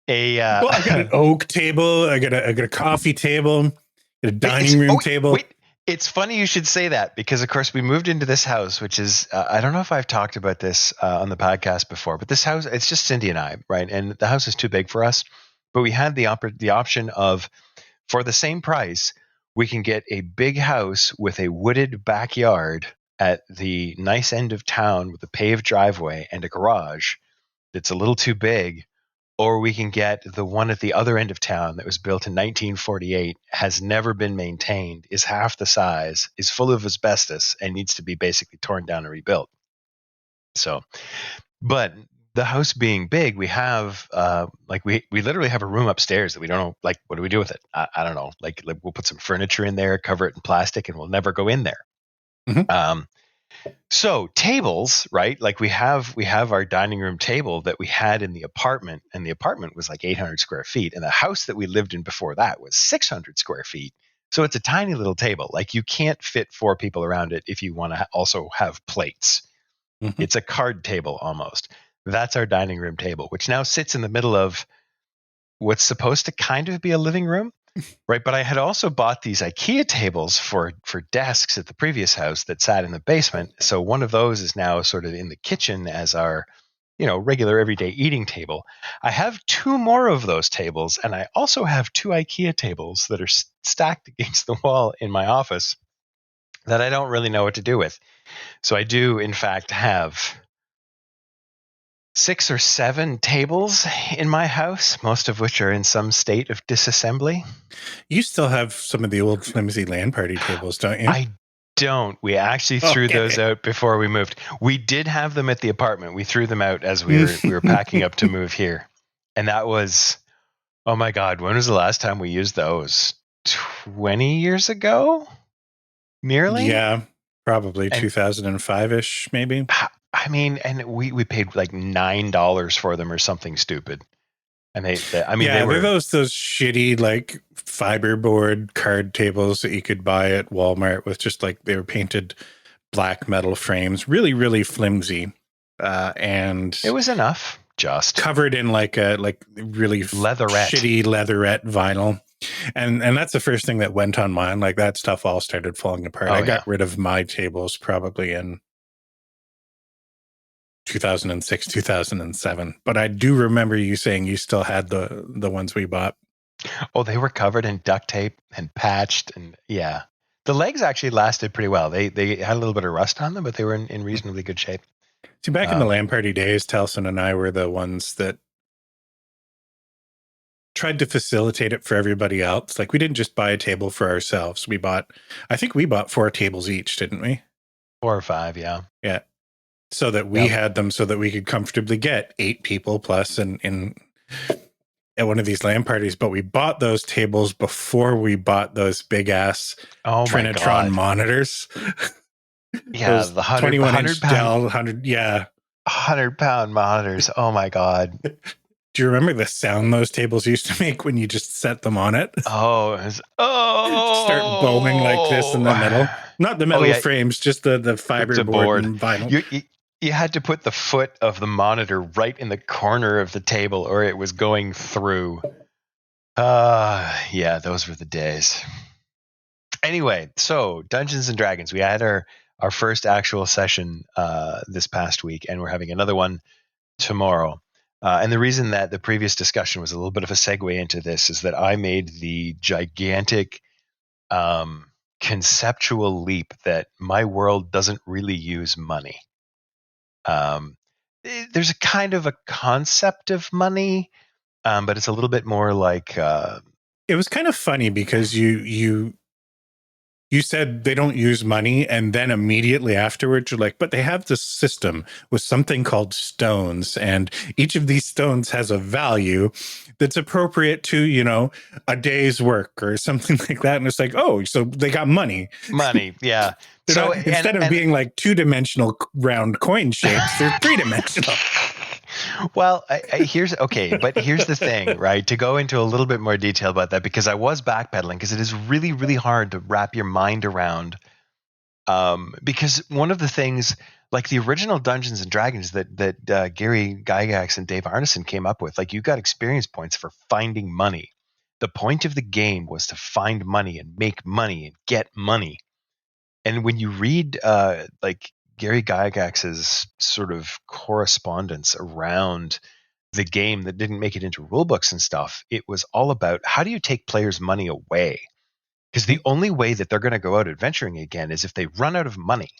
well, I got an oak table, I got a coffee table, a dining room table. Wait, it's funny you should say that, because of course we moved into this house, which is I don't know if I've talked about this on the podcast before, but this house, it's just Cindy and I, right? And the house is too big for us, but we had the option of, for the same price, we can get a big house with a wooded backyard at the nice end of town with a paved driveway and a garage that's a little too big, or we can get the one at the other end of town that was built in 1948, has never been maintained, is half the size, is full of asbestos, and needs to be basically torn down and rebuilt. So, but the house being big, we have we literally have a room upstairs that we don't know, like, what do we do with it? I don't know. Like we'll put some furniture in there, cover it in plastic, and we'll never go in there. So tables, right? Like we have our dining room table that we had in the apartment, and the apartment was like 800 square feet, and the house that we lived in before that was 600 square feet. So it's a tiny little table. Like, you can't fit 4 people around it if you want to also have plates. It's a card table almost. That's our dining room table, which now sits in the middle of what's supposed to kind of be a living room. Right. But I had also bought these IKEA tables for desks at the previous house that sat in the basement. So one of those is now sort of in the kitchen as our, regular everyday eating table. I have 2 more of those tables, and I also have 2 IKEA tables that are stacked against the wall in my office that I don't really know what to do with. So I do, in fact, have 6 or 7 tables in my house, most of which are in some state of disassembly. You still have some of the old flimsy land party tables, don't you? I don't. We actually threw those out before we moved. We did have them at the apartment. We threw them out as we were packing up to move here. And that was, oh my God, when was the last time we used those? 20 years ago? Nearly? Yeah, probably 2005-ish, maybe. I mean, and we paid like $9 for them or something stupid. And they were those shitty like fiberboard card tables that you could buy at Walmart with just like, they were painted black metal frames, really, really flimsy. And it was enough, just covered in like really shitty leatherette vinyl. And that's the first thing that went on mine. Like, that stuff all started falling apart. I got rid of my tables probably in 2006, 2007. But I do remember you saying you still had the ones we bought. Oh, they were covered in duct tape and patched, and yeah. The legs actually lasted pretty well. They had a little bit of rust on them, but they were in reasonably good shape. See, back in the land party days, Telson and I were the ones that tried to facilitate it for everybody else. Like, we didn't just buy a table for ourselves. I think we bought 4 tables each, didn't we? 4 or 5, yeah. Yeah. So that we had them so that we could comfortably get 8 people plus in at one of these land parties. But we bought those tables before we bought those big ass Trinitron monitors. Yeah, Those the 21 100 inch pound Dell 100. Yeah. 100-pound monitors. Oh my god. Do you remember the sound those tables used to make when you just set them on it? Oh, Start bowing like this in the middle. Not the oh metal yeah, frames, just the the fiberboard board. and vinyl. You had to put the foot of the monitor right in the corner of the table, or it was going through. Yeah, those were the days. Anyway, so Dungeons and Dragons. We had our first actual session this past week, and we're having another one tomorrow. And the reason that the previous discussion was a little bit of a segue into this is that I made the gigantic conceptual leap that my world doesn't really use money. There's a kind of a concept of money, but it's a little bit more like It was kind of funny because you said they don't use money, and then immediately afterwards you're like, but they have this system with something called stones, and each of these stones has a value that's appropriate to, you know, a day's work or something like that. And it's like, oh, so they got money. money. Yeah. They're So not, instead of being like 2-dimensional round coin shapes, they're 3-dimensional. Well, here's the thing, right? To go into a little bit more detail about that, because I was backpedaling, because it is really, really hard to wrap your mind around. Because one of the things, like the original Dungeons and Dragons that Gary Gygax and Dave Arneson came up with, like you got experience points for finding money. The point of the game was to find money and make money and get money. And when you read like Gary Gygax's sort of correspondence around the game that didn't make it into rule books and stuff, it was all about how do you take players' money away? Because the only way that they're going to go out adventuring again is if they run out of money.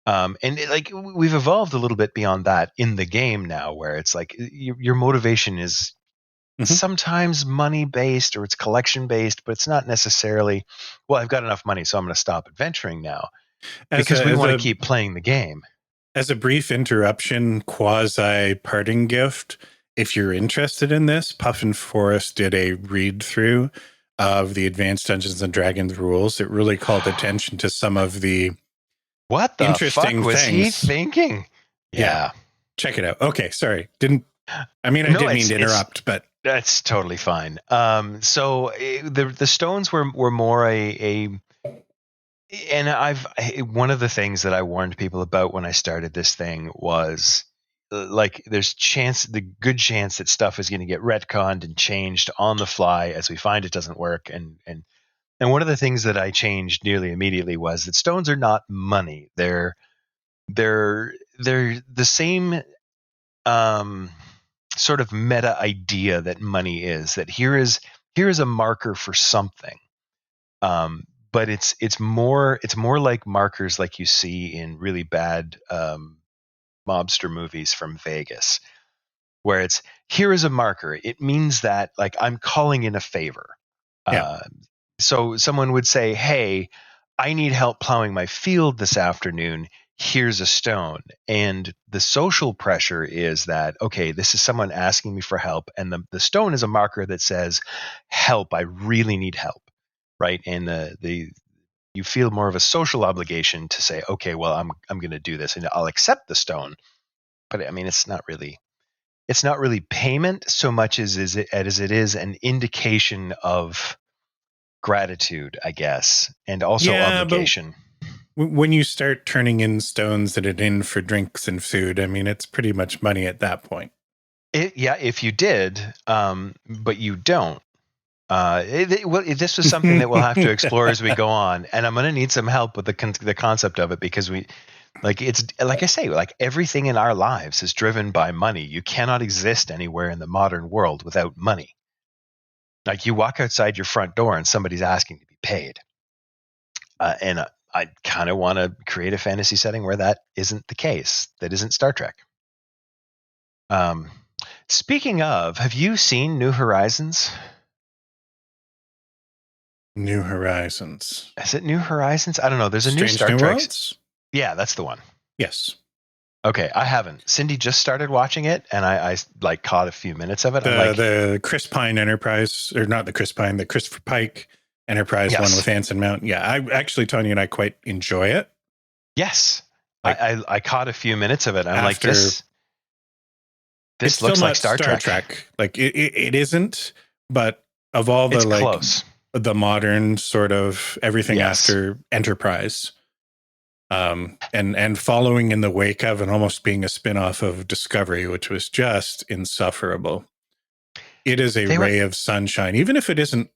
Like we've evolved a little bit beyond that in the game now, where it's like your motivation is sometimes money based or it's collection based, but it's not necessarily, well, I've got enough money, so I'm going to stop adventuring now, because we want to keep playing the game. As a brief interruption, quasi parting gift, if you're interested in this, Puffin Forest did a read through of the Advanced Dungeons and Dragons rules. It really called attention to some of the what the interesting fuck was things. he thinking? Yeah. Check it out. Okay, sorry. I didn't mean to interrupt, but that's totally fine. So the stones were more and one of the things that I warned people about when I started this thing was like there's the good chance that stuff is going to get retconned and changed on the fly as we find it doesn't work. And one of the things that I changed nearly immediately was that stones are not money. They're the same sort of meta idea that money is, that here is a marker for something. But it's more like markers like you see in really bad mobster movies from Vegas, where it's here is a marker. It means that like I'm calling in a favor. So someone would say, hey, I need help plowing my field this afternoon. Here's a stone. And the social pressure is that, okay, this is someone asking me for help. And the stone is a marker that says, help, I really need help. Right. And you feel more of a social obligation to say, okay, well, I'm going to do this and I'll accept the stone. But I mean, it's not really payment so much as it is an indication of gratitude, I guess, and also obligation. But when you start turning in stones that are in for drinks and food, I mean, it's pretty much money at that point. If you did, but you don't. This was something that we'll have to explore as we go on, and I'm going to need some help with the concept of it, because it's like I say, like everything in our lives is driven by money. You cannot exist anywhere in the modern world without money. Like you walk outside your front door and somebody's asking to be paid, and I kind of want to create a fantasy setting where that isn't the case. That isn't Star Trek. Speaking of, have you seen New Horizons? New Horizons. Is it New Horizons? I don't know. There's a Strange new Star New Trek. Worlds? Yeah, that's the one. Yes. Okay, I haven't. Cindy just started watching it, and I like caught a few minutes of it. The Chris Pine Enterprise, or not the Chris Pine, the Christopher Pike Enterprise one with Anson Mount. Yeah, I actually, Tony and I quite enjoy it. Yes. Like, I caught a few minutes of it. I'm like, after- this it's looks still like not Star Trek. Like it isn't, but of all the It's like close. the modern sort of everything Yes. after Enterprise, and following in the wake of and almost being a spin-off of Discovery, which was just insufferable. It is a ray of sunshine, even if it isn't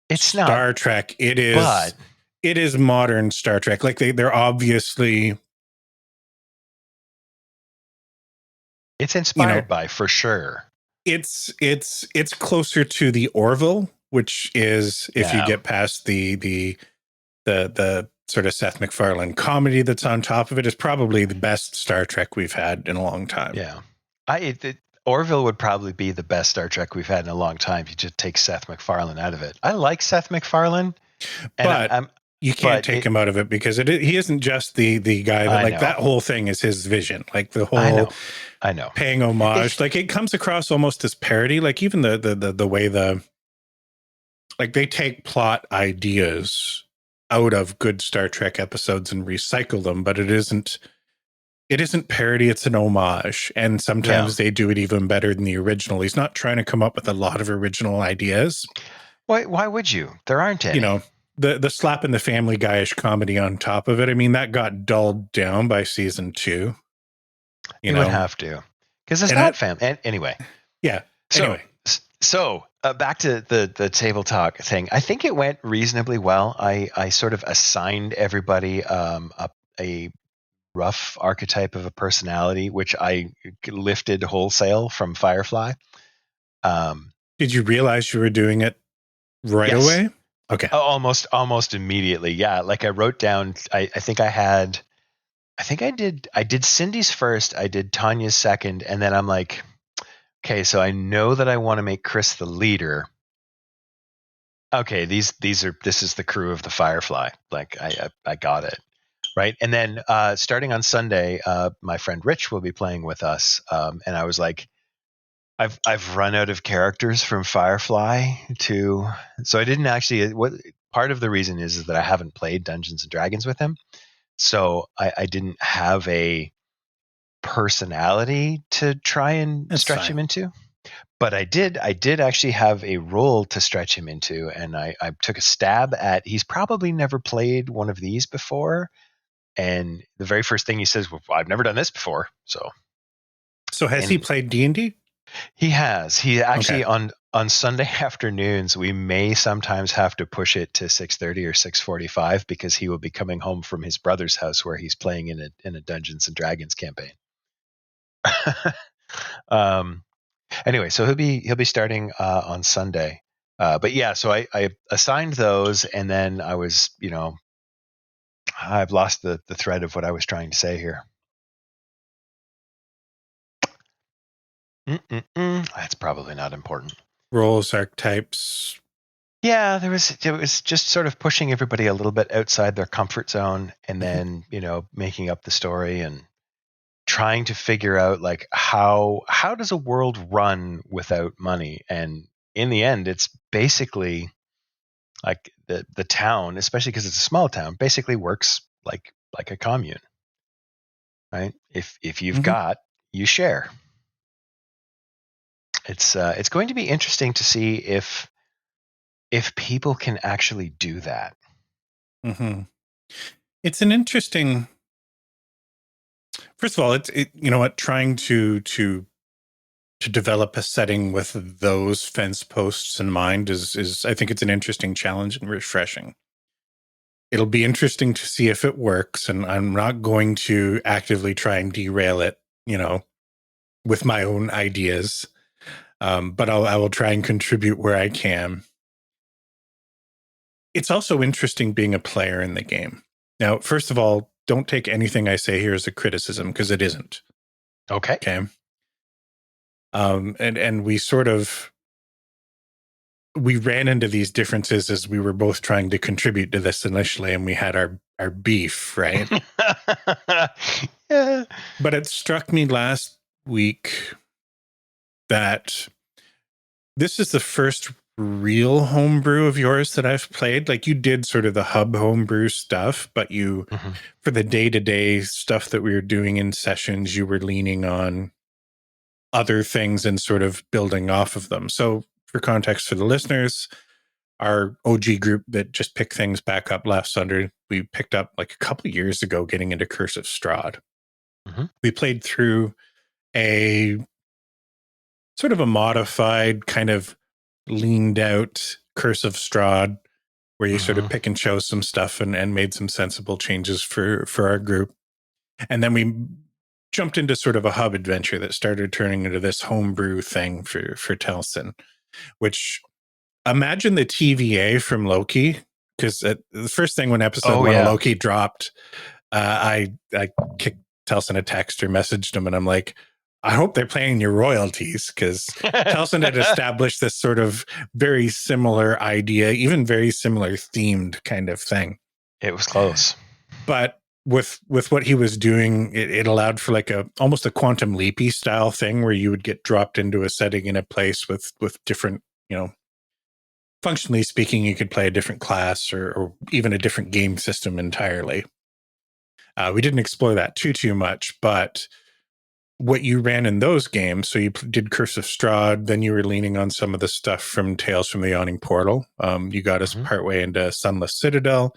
It's Star Trek. It but is modern Star Trek. Like they're obviously, it's inspired by, for sure. It's closer to the Orville, which is, if you get past the sort of Seth MacFarlane comedy that's on top of it, is probably the best Star Trek we've had in a long time. Yeah. Orville would probably be the best Star Trek we've had in a long time if you just take Seth MacFarlane out of it. I like Seth MacFarlane, but you can't take him out of it because he isn't just the guy that, like, that whole thing is his vision. Like the whole I know paying homage, like it comes across almost as parody. Like even the way like they take plot ideas out of good Star Trek episodes and recycle them, but it isn't parody, it's an homage. And sometimes they do it even better than the original. He's not trying to come up with a lot of original ideas. Why would you? There aren't any. You know, the slap in the Family Guy-ish comedy on top of it. I mean, that got dulled down by season 2. You would have to, because it's not family. Anyway. Yeah. So back to the table talk thing. I think it went reasonably well. I sort of assigned everybody a rough archetype of a personality, which I lifted wholesale from Firefly. Did you realize you were doing it right away? Okay. Almost immediately. Yeah. Like I wrote down, I did Cindy's first, I did Tanya's second, and then I'm like, okay, so I know that I want to make Chris the leader. Okay, this is the crew of the Firefly. Like I got it. Right. And then starting on Sunday, my friend Rich will be playing with us. And I was like, I've run out of characters from Firefly so I didn't actually, part of the reason is that I haven't played Dungeons and Dragons with him. So I didn't have a personality to try and stretch him into. But I did actually have a role to stretch him into. And I took a stab at, he's probably never played one of these before. And the very first thing he says, well, I've never done this before. So has he played D&D? He has. He actually on Sunday afternoons, we may sometimes have to push it to 6:30 or 6:45 because he will be coming home from his brother's house where he's playing in a Dungeons and Dragons campaign. Anyway, so he'll be starting on Sunday. But yeah, so I assigned those, and then I was, I've lost the thread of what I was trying to say here. That's probably not important. Roles, archetypes. Yeah, it was just sort of pushing everybody a little bit outside their comfort zone, and then making up the story and trying to figure out like how does a world run without money. And in the end, it's basically like the town, especially because it's a small town, basically works like a commune, right? If you've got, you share. It's going to be interesting to see if people can actually do that. Mm-hmm. It's an interesting. First of all, trying to develop a setting with those fence posts in mind is I think it's an interesting challenge and refreshing. It'll be interesting to see if it works, and I'm not going to actively try and derail it, with my own ideas. But I will try and contribute where I can. It's also interesting being a player in the game. Now, first of all, don't take anything I say here as a criticism, because it isn't. Okay. Okay. And we ran into these differences as we were both trying to contribute to this initially, and we had our beef, right? Yeah. But it struck me last week that this is the first real homebrew of yours that I've played. Like, you did sort of the hub homebrew stuff, but you, for the day-to-day stuff that we were doing in sessions, you were leaning on other things and sort of building off of them. So for context for the listeners, our OG group that just picked things back up last Sunday, we picked up like a couple of years ago getting into Curse of Strahd. We played through a sort of a modified, kind of leaned out Curse of Strahd, where you sort of pick and chose some stuff and made some sensible changes for our group. And then we jumped into sort of a hub adventure that started turning into this homebrew thing for Telson, which, imagine the TVA from Loki, because the first thing when episode one of Loki dropped, I kicked Telson a text or messaged him, and I'm like, I hope they're paying your royalties, because Telson had established this sort of very similar idea, even very similar themed kind of thing. It was close. But with what he was doing, it allowed for like almost a quantum leapy style thing where you would get dropped into a setting in a place with different, functionally speaking, you could play a different class or even a different game system entirely. We didn't explore that too much, but what you ran in those games, so you did Curse of Strahd, then you were leaning on some of the stuff from Tales from the Yawning Portal. You got us partway into Sunless Citadel,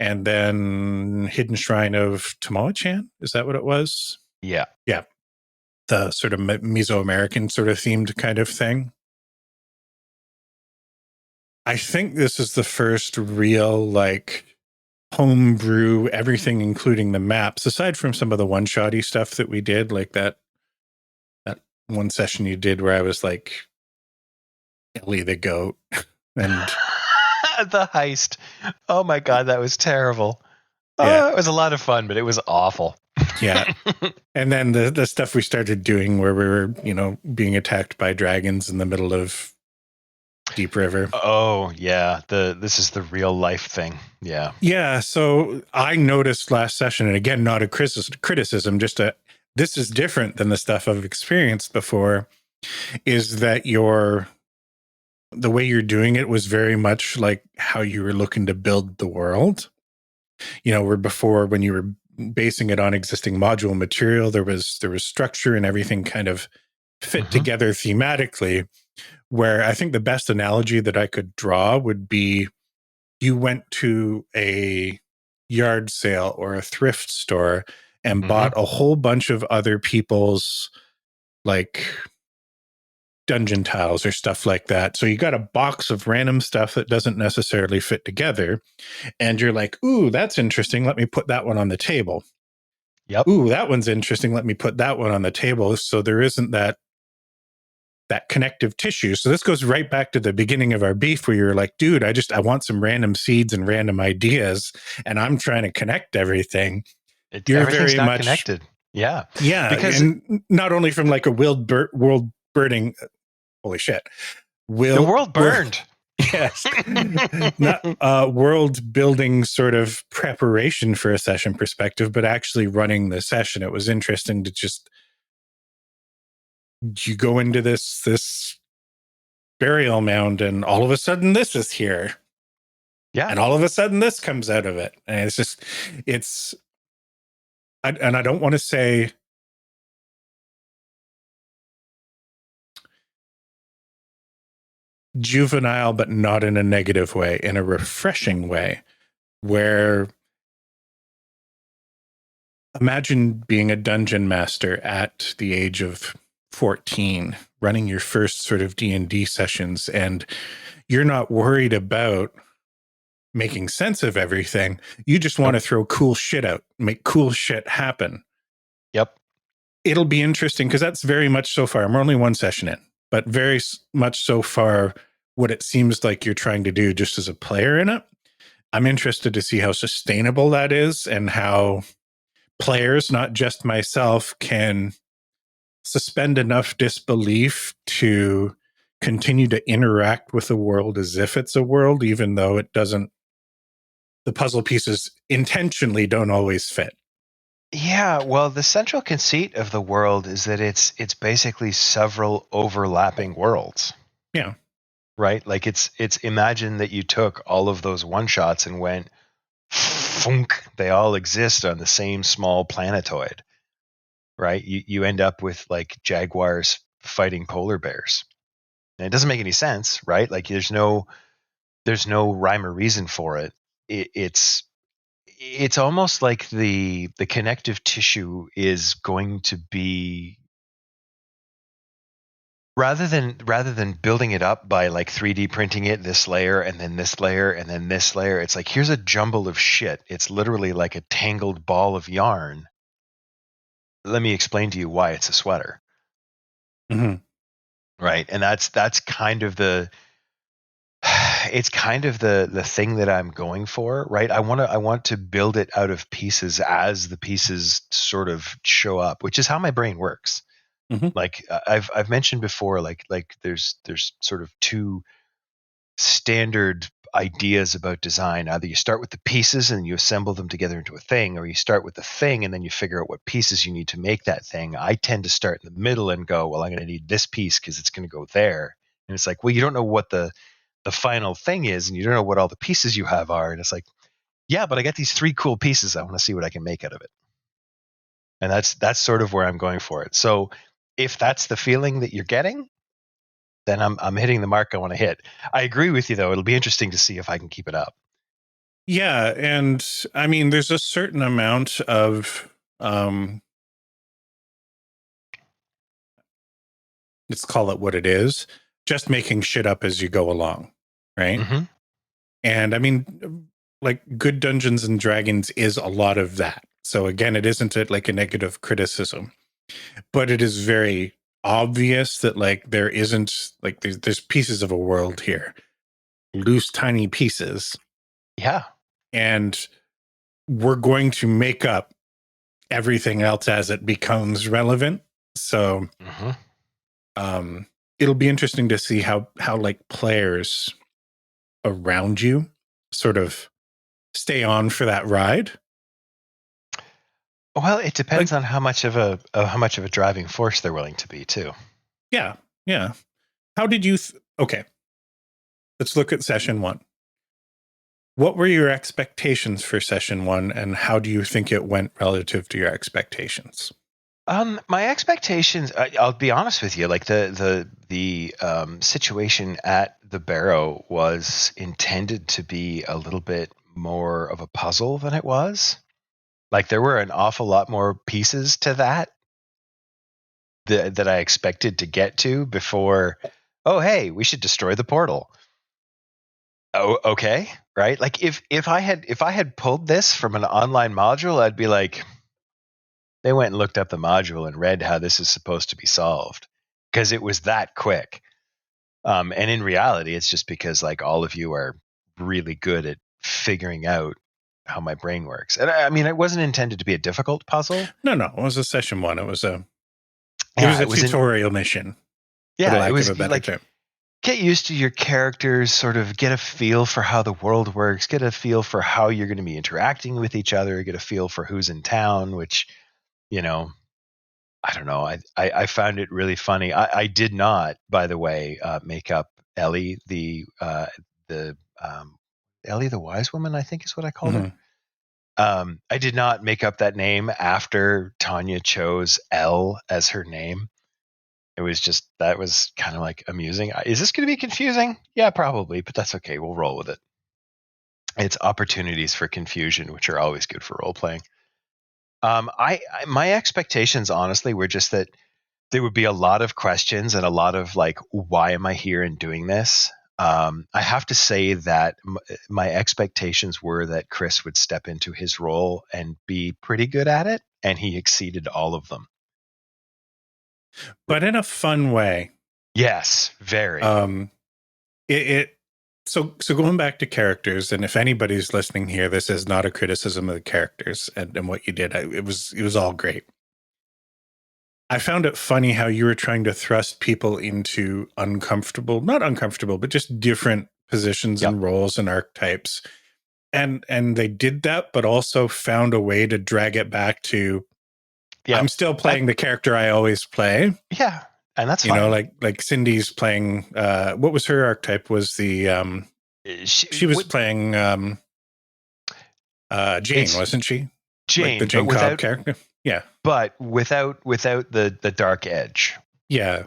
and then Hidden Shrine of Tomoe-chan. Is that what it was? Yeah. Yeah. The sort of Mesoamerican sort of themed kind of thing. I think this is the first real, like, homebrew, everything, including the maps, aside from some of the one-shotty stuff that we did, like that one session you did where I was like, Ellie the goat. And the heist. Oh my God, that was terrible. Yeah. It was a lot of fun, but it was awful. Yeah. And then the stuff we started doing where we were, being attacked by dragons in the middle of Deep River. Oh, yeah. This is the real life thing. Yeah. Yeah. So I noticed last session, and again, not a criticism, just this is different than the stuff I've experienced before, is that the way you're doing it was very much like how you were looking to build the world. Where before, when you were basing it on existing module material, there was structure and everything kind of fit together thematically. Where I think the best analogy that I could draw would be, you went to a yard sale or a thrift store and bought a whole bunch of other people's, like, dungeon tiles or stuff like that. So you got a box of random stuff that doesn't necessarily fit together. And you're like, ooh, that's interesting. Let me put that one on the table. Yep. Ooh, that one's interesting. Let me put that one on the table. So there isn't that connective tissue. So this goes right back to the beginning of our beef where you're like, dude, I want some random seeds and random ideas, and I'm trying to connect everything. You're very much connected. Yeah. Yeah. Because and not only from like a world birding, holy shit. The world burned. Yes. Not world building sort of preparation for a session perspective, but actually running the session. It was interesting to just, you go into this burial mound and all of a sudden this is here. Yeah. And all of a sudden this comes out of it. And I don't want to say juvenile, but not in a negative way, in a refreshing way, where imagine being a dungeon master at the age of 14, running your first sort of D&D sessions, and you're not worried about making sense of everything. You just want to throw cool shit out, make cool shit happen. Yep. It'll be interesting because that's very much so far. I'm only one session in, but very much so far what it seems like you're trying to do just as a player in it. I'm interested to see how sustainable that is and how players, not just myself, can suspend enough disbelief to continue to interact with the world as if it's a world, even though it doesn't, the puzzle pieces intentionally don't always fit. Yeah, well, the central conceit of the world is that it's basically several overlapping worlds. Yeah. right? Like it's imagine that you took all of those one shots and went funk, they all exist on the same small planetoid, right? You end up with like jaguars fighting polar bears. And it doesn't make any sense, right? Like there's no rhyme or reason for it. It's almost like the connective tissue is going to be, rather than building it up by like 3D printing it, this layer and then this layer and then this layer, it's like here's a jumble of shit. It's literally like a tangled ball of yarn. Let me explain to you why it's a sweater. Mm-hmm. Right? And that's kind of the it's kind of the thing that I'm going for, right? I want to build it out of pieces as the pieces sort of show up, which is how my brain works. Mm-hmm. Like I've mentioned before, like there's sort of two standard ideas about design. Either you start with the pieces and you assemble them together into a thing, or you start with the thing and then you figure out what pieces you need to make that thing. I tend to start in the middle and go, well, I'm going to need this piece because it's going to go there. And it's like, well, you don't know what the final thing is, and you don't know what all the pieces you have are. And it's like, yeah, but I got these 3 cool pieces. I want to see what I can make out of it. And that's sort of where I'm going for it. So if that's the feeling that you're getting, then I'm hitting the mark I want to hit. I agree with you, though. It'll be interesting to see if I can keep it up. Yeah, and I mean, there's a certain amount of let's call it what it is, just making shit up as you go along, right? Mm-hmm. And I mean, like good Dungeons and Dragons is a lot of that. So again, it isn't like a negative criticism, but it is very obvious that like there isn't like there's pieces of a world here, loose tiny pieces, Yeah. and we're going to make up everything else as it becomes relevant. So Mm-hmm. It'll be interesting to see how like players around you sort of stay on for that ride. Well, it depends Like, on how much of a driving force they're willing to be, too. yeah. How did you okay, let's look at session 1. What were your expectations for session 1, and how do you think it went relative to your expectations? My expectations, I'll be honest with you, like the situation at the Barrow was intended to be a little bit more of a puzzle than it was. Like there were an awful lot more pieces to that I expected to get to before, oh, hey, we should destroy the portal. Oh, okay. Right. Like if I had pulled this from an online module, I'd be like, they went and looked up the module and read how this is supposed to be solved because it was that quick. And in reality, it's just because like all of you are really good at figuring out how my brain works. And I mean, it wasn't intended to be a difficult puzzle. No, it was a session 1. It was a Yeah, tutorial mission, for yeah, it lack of was a better like term. get used to your characters, sort of get a feel for how the world works, get a feel for how you're going to be interacting with each other, get a feel for who's in town, which, you know, I don't know. I found it really funny. I did not, by the way, make up Ellie, the Ellie the wise woman, I think is what I called her. I did not make up that name after Tanya chose Elle as her name. It was just, that was kind of like amusing. Is this going to be confusing? Yeah, probably, but that's okay. We'll roll with it. It's opportunities for confusion, which are always good for role playing. My expectations, honestly, were just that there would be a lot of questions and a lot of like, why am I here and doing this? I have to say that my expectations were that Chris would step into his role and be pretty good at it, and he exceeded all of them. But in a fun way. Yes, very. So going back to characters, and if anybody's listening here, this is not a criticism of the characters and what you did. It was all great. I found it funny how you were trying to thrust people into not uncomfortable, but just different positions and roles and archetypes. And they did that, but also found a way to drag it back to, I'm still playing the character I always play. Yeah. and that's You fine. know, like Cindy's playing. What was her archetype? Was the she was playing Jane, wasn't she? Jane, like the Jane Cobb character. Yeah, but without the dark edge. Yeah.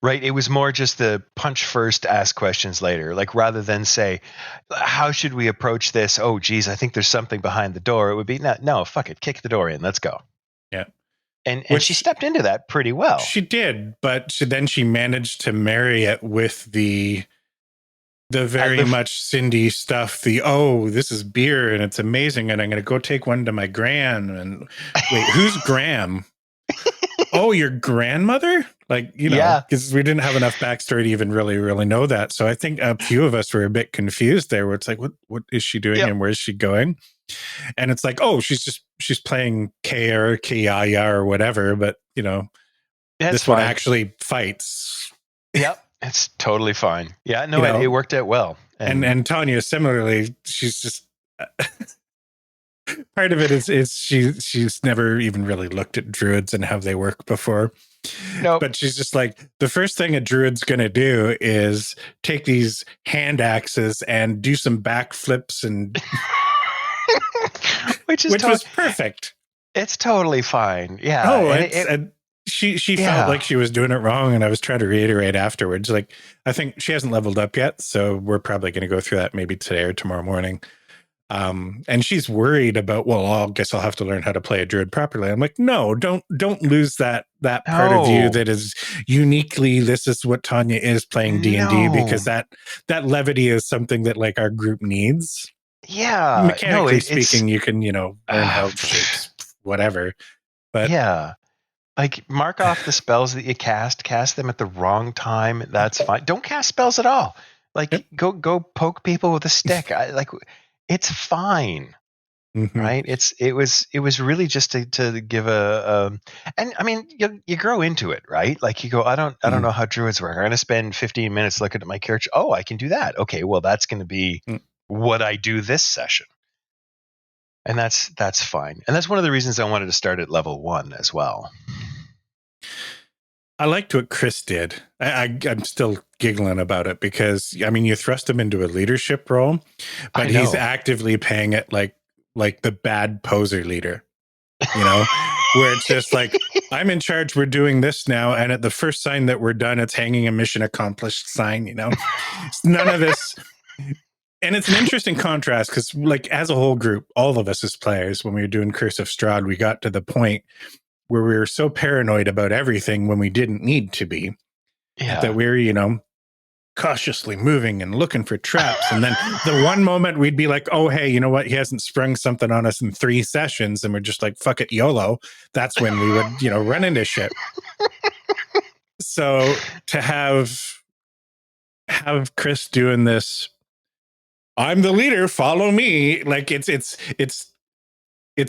Right. It was more just the punch first, ask questions later. Like rather than say, how should we approach this? Oh, geez, I think there's something behind the door. It would be no, fuck it. Kick the door in. Let's go. Yeah. And she stepped into that pretty well. She did, but then she managed to marry it with the very much Cindy stuff. This is beer and it's amazing, and I'm going to go take one to my gran. And wait, who's Graham? Oh, your grandmother? Like, because we didn't have enough backstory to even really know that. So I think a few of us were a bit confused there, where it's like, what is she doing and where is she going? And it's like, oh, she's playing Kaya or whatever, but this one actually fights. Yep, it's totally fine. Yeah, no, it worked out well. And Tanya, similarly, she's just part of it is she's never even really looked at druids and how they work before. No, but she's just like, the first thing a druid's going to do is take these hand axes and do some backflips and which was perfect. It's totally fine. Yeah. Oh, she felt like she was doing it wrong, and I was trying to reiterate afterwards. Like, I think she hasn't leveled up yet, so we're probably going to go through that maybe today or tomorrow morning. And she's worried about, I guess I'll have to learn how to play a druid properly. I'm like, no, don't lose that part of you that is uniquely, this is what Tanya is playing D&D, because that levity is something that like our group needs. Yeah. Mechanically speaking, you can, learn how shapes, whatever. But yeah. Like, mark off the spells that you cast them at the wrong time. That's fine. Don't cast spells at all. Like, go poke people with a stick. It's fine. Mm-hmm. Right. It was really just to give and I mean, you grow into it, right? Like you go, I don't know how druids work. I'm going to spend 15 minutes looking at my character. Oh, I can do that. Okay. Well, that's going to be what I do this session. And that's fine. And that's one of the reasons I wanted to start at level 1 as well. I liked what Chris did. I'm still giggling about it because, I mean, you thrust him into a leadership role, but he's actively paying it like the bad poser leader, where it's just like, I'm in charge, we're doing this now. And at the first sign that we're done, it's hanging a mission accomplished sign, It's none of this. And it's an interesting contrast because, like, as a whole group, all of us as players, when we were doing Curse of Strahd, we got to the point where we were so paranoid about everything when we didn't need to be, that we were, cautiously moving and looking for traps. And then the one moment we'd be like, oh, hey, you know what? He hasn't sprung something on us in 3 sessions. And we're just like, fuck it, YOLO. That's when we would, run into shit. So to have Chris doing this, I'm the leader, follow me. Like it's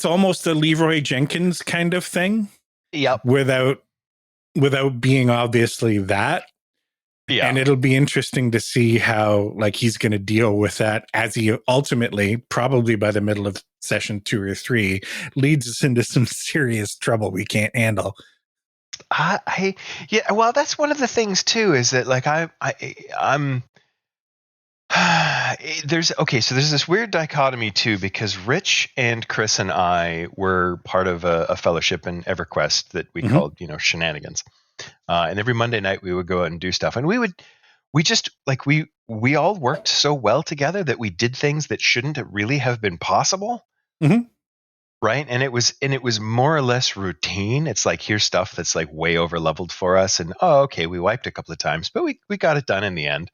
almost a Leroy Jenkins kind of thing. Yep. Without being obviously that. Yeah. And it'll be interesting to see how like he's going to deal with that as he ultimately, probably by the middle of session 2 or 3, leads us into some serious trouble we can't handle. Well, that's one of the things too, is that like I'm so there's this weird dichotomy too, because Rich and Chris and I were part of a fellowship in EverQuest that we called, Shenanigans. And every Monday night we would go out and do stuff, and we all worked so well together that we did things that shouldn't really have been possible. Mm-hmm. Right. And it was more or less routine. It's like, here's stuff that's like way over leveled for us. And, okay, we wiped a couple of times, but we got it done in the end,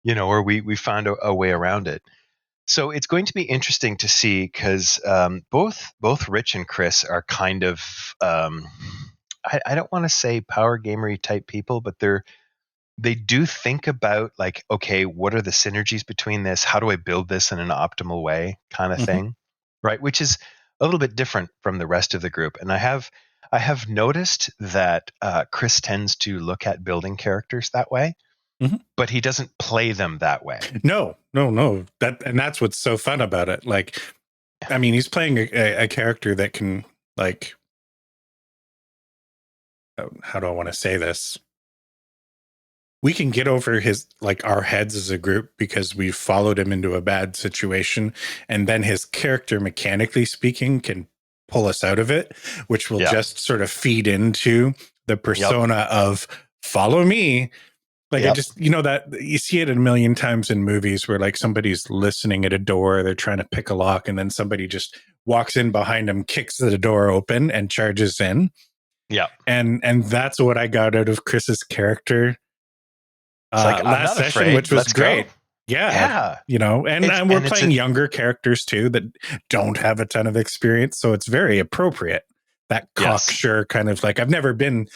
or we found a way around it. So it's going to be interesting to see, because both Rich and Chris are kind of, I don't want to say power gamery type people, but they do think about like, okay, what are the synergies between this? How do I build this in an optimal way, kind of thing, right? Which is a little bit different from the rest of the group. And I have noticed that Chris tends to look at building characters that way, but he doesn't play them that way. No. That's what's so fun about it. Like, I mean, he's playing a character that can, like, how do I want to say this? we can get over his, like, our heads as a group because we followed him into a bad situation, and then his character, mechanically speaking, can pull us out of it, which will just sort of feed into the persona of follow me. Like, I just, that you see it a million times in movies where, like, somebody's listening at a door, they're trying to pick a lock, and then somebody just walks in behind them, kicks the door open, and charges in. Yeah. And that's what I got out of Chris's character like, last session, afraid. Which was Let's great. Go. Yeah. And we're playing younger characters too that don't have a ton of experience, so it's very appropriate. That cocksure kind of, like, I've never been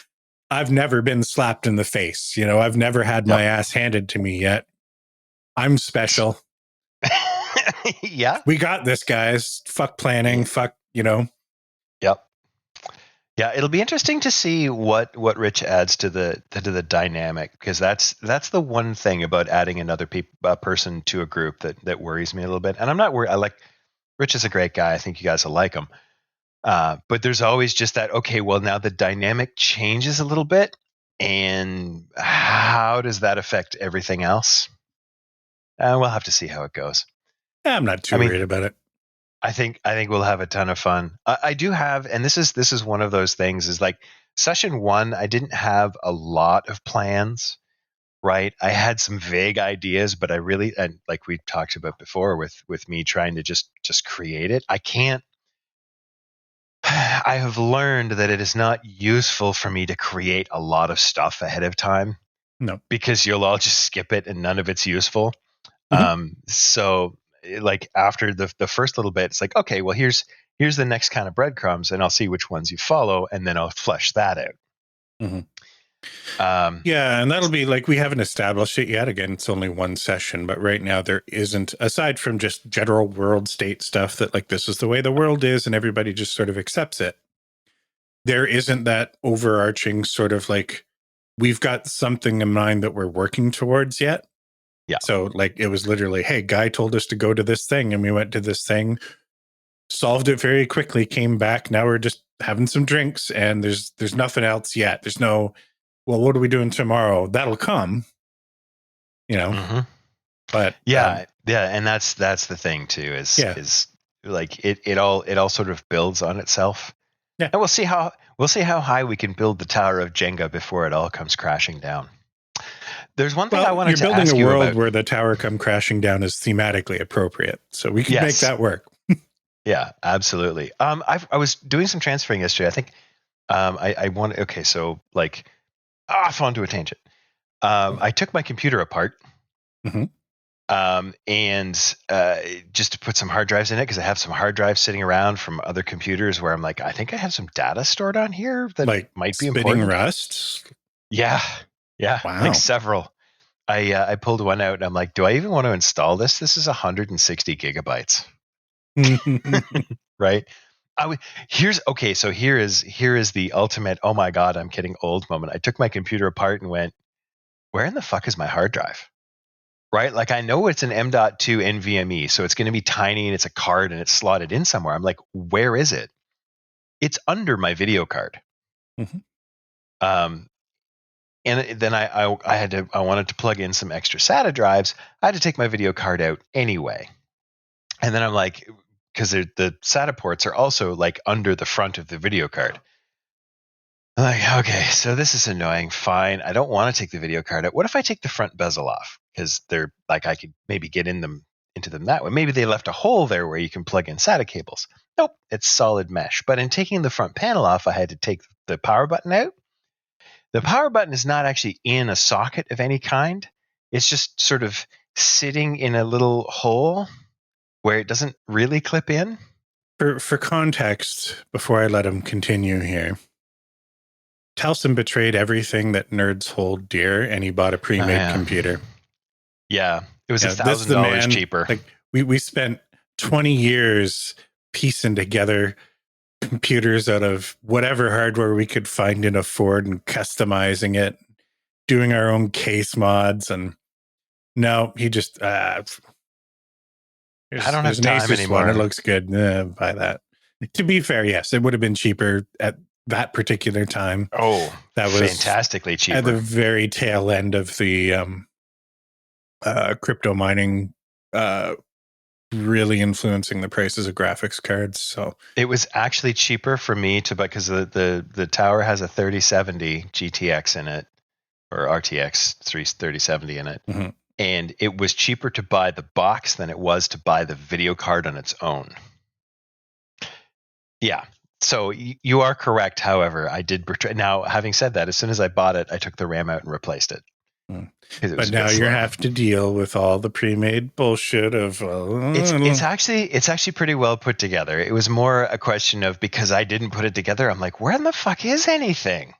slapped in the face. I've never had my ass handed to me yet. I'm special. Yeah. We got this, guys. Fuck planning. Fuck, Yep. Yeah, it'll be interesting to see what Rich adds to the dynamic, because that's the one thing about adding another person to a group that worries me a little bit. And I'm not worried. I like Rich is a great guy. I think you guys will like him. But there's always just that, okay, well, now the dynamic changes a little bit, and how does that affect everything else? We'll have to see how it goes. Yeah, I'm not too worried about it. I think we'll have a ton of fun. I do have, and this is one of those things, is like session 1, I didn't have a lot of plans, right? I had some vague ideas, but I really, and like we talked about before with me trying to just create it, I have learned that it is not useful for me to create a lot of stuff ahead of time. No. Because you'll all just skip it and none of it's useful. So, like, after the first little bit, it's like, okay, well, here's the next kind of breadcrumbs, and I'll see which ones you follow, and then I'll flesh that out. Yeah, and that'll be, like, we haven't established it yet. Again, it's only one session, but right now there isn't, aside from just general world state stuff that, like, this is the way the world is and everybody just sort of accepts it. There isn't that overarching sort of, like, we've got something in mind that we're working towards yet. Yeah. So, like, it was literally, hey, guy told us to go to this thing, and we went to this thing, solved it very quickly, came back. Now we're just having some drinks, and there's nothing else yet. There's no, well, what are we doing tomorrow? That'll come, But yeah, and that's the thing too. Is like it all sort of builds on itself. Yeah, and we'll see how high we can build the tower of Jenga before it all comes crashing down. There's one thing I wanted to ask you about. You're building a world where the tower come crashing down is thematically appropriate, so we can make that work. Yeah, absolutely. I was doing some transferring yesterday. I think I wanted. Okay, so, like, off onto a tangent. I took my computer apart, and just to put some hard drives in it, because I have some hard drives sitting around from other computers where I'm like, I think I have some data stored on here that might be important. Rust. Yeah. Wow. Like several. I pulled one out and I'm like, do I even want to install this? This is 160 gigabytes. Right? Here is the ultimate, oh my God, I'm getting old moment. I took my computer apart and went, where in the fuck is my hard drive? Right? Like, I know it's an M.2 NVMe, so it's going to be tiny and it's a card and it's slotted in somewhere. I'm like, where is it? It's under my video card. And then I wanted to plug in some extra SATA drives. I had to take my video card out anyway. And then I'm like, because the SATA ports are also, like, under the front of the video card. I'm like, okay, so this is annoying. Fine. I don't want to take the video card out. What if I take the front bezel off? Because they're, like, I could maybe get into them that way. Maybe they left a hole there where you can plug in SATA cables. Nope, it's solid mesh. But in taking the front panel off, I had to take the power button out. The power button is not actually in a socket of any kind. It's just sort of sitting in a little hole where it doesn't really clip in. For context, before I let him continue here, Towson betrayed everything that nerds hold dear, and he bought a pre-made computer. Yeah, it was $1,000 cheaper. Like, we spent 20 years piecing together computers out of whatever hardware we could find and afford, and customizing it, doing our own case mods, and no, he just I don't have time anymore. It looks good. Buy that. To be fair, yes, it would have been cheaper at that particular time. Oh, that was fantastically cheaper. At the very tail end of the crypto mining really influencing the prices of graphics cards. So it was actually cheaper for me to buy, because the tower has a 3070 GTX in it, or RTX 3070 in it. Mm-hmm. And it was cheaper to buy the box than it was to buy the video card on its own. Yeah. So you are correct. However, I did betray. Now, having said that, as soon as I bought it, I took the RAM out and replaced it. But now you have to deal with all the pre-made bullshit of. It's actually pretty well put together. It was more a question of, because I didn't put it together, I'm like, where in the fuck is anything?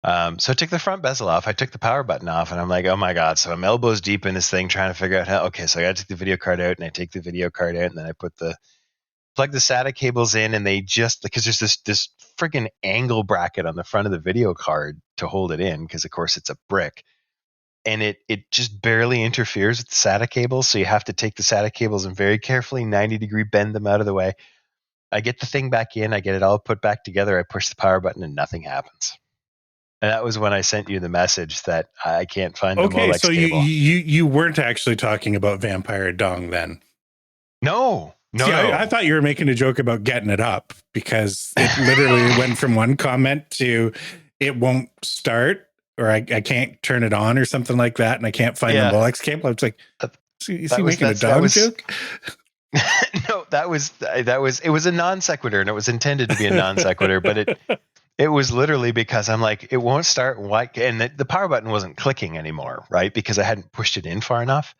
So I took the front bezel off. I took the power button off, and I'm like, oh my god! So I'm elbows deep in this thing trying to figure out how. Okay, so I got to take the video card out, and I take the video card out, and then I plug the SATA cables in, and they just, because there's this friggin' angle bracket on the front of the video card to hold it in, because of course it's a brick. And it just barely interferes with the SATA cables, so you have to take the SATA cables and very carefully 90-degree bend them out of the way. I get the thing back in, I get it all put back together, I push the power button, and nothing happens. And that was when I sent you the message that I can't find the Molex so cable. you weren't actually talking about Vampire Dong then? No. See, I thought you were making a joke about getting it up, because it literally went from one comment to it won't start, or I can't turn it on or something like that, and I can't find the Molex cable. I was like, is he making a dog joke? No, it was a non sequitur, and it was intended to be a non sequitur, but it was literally because I'm like, it won't start. Why? And the power button wasn't clicking anymore, right? Because I hadn't pushed it in far enough.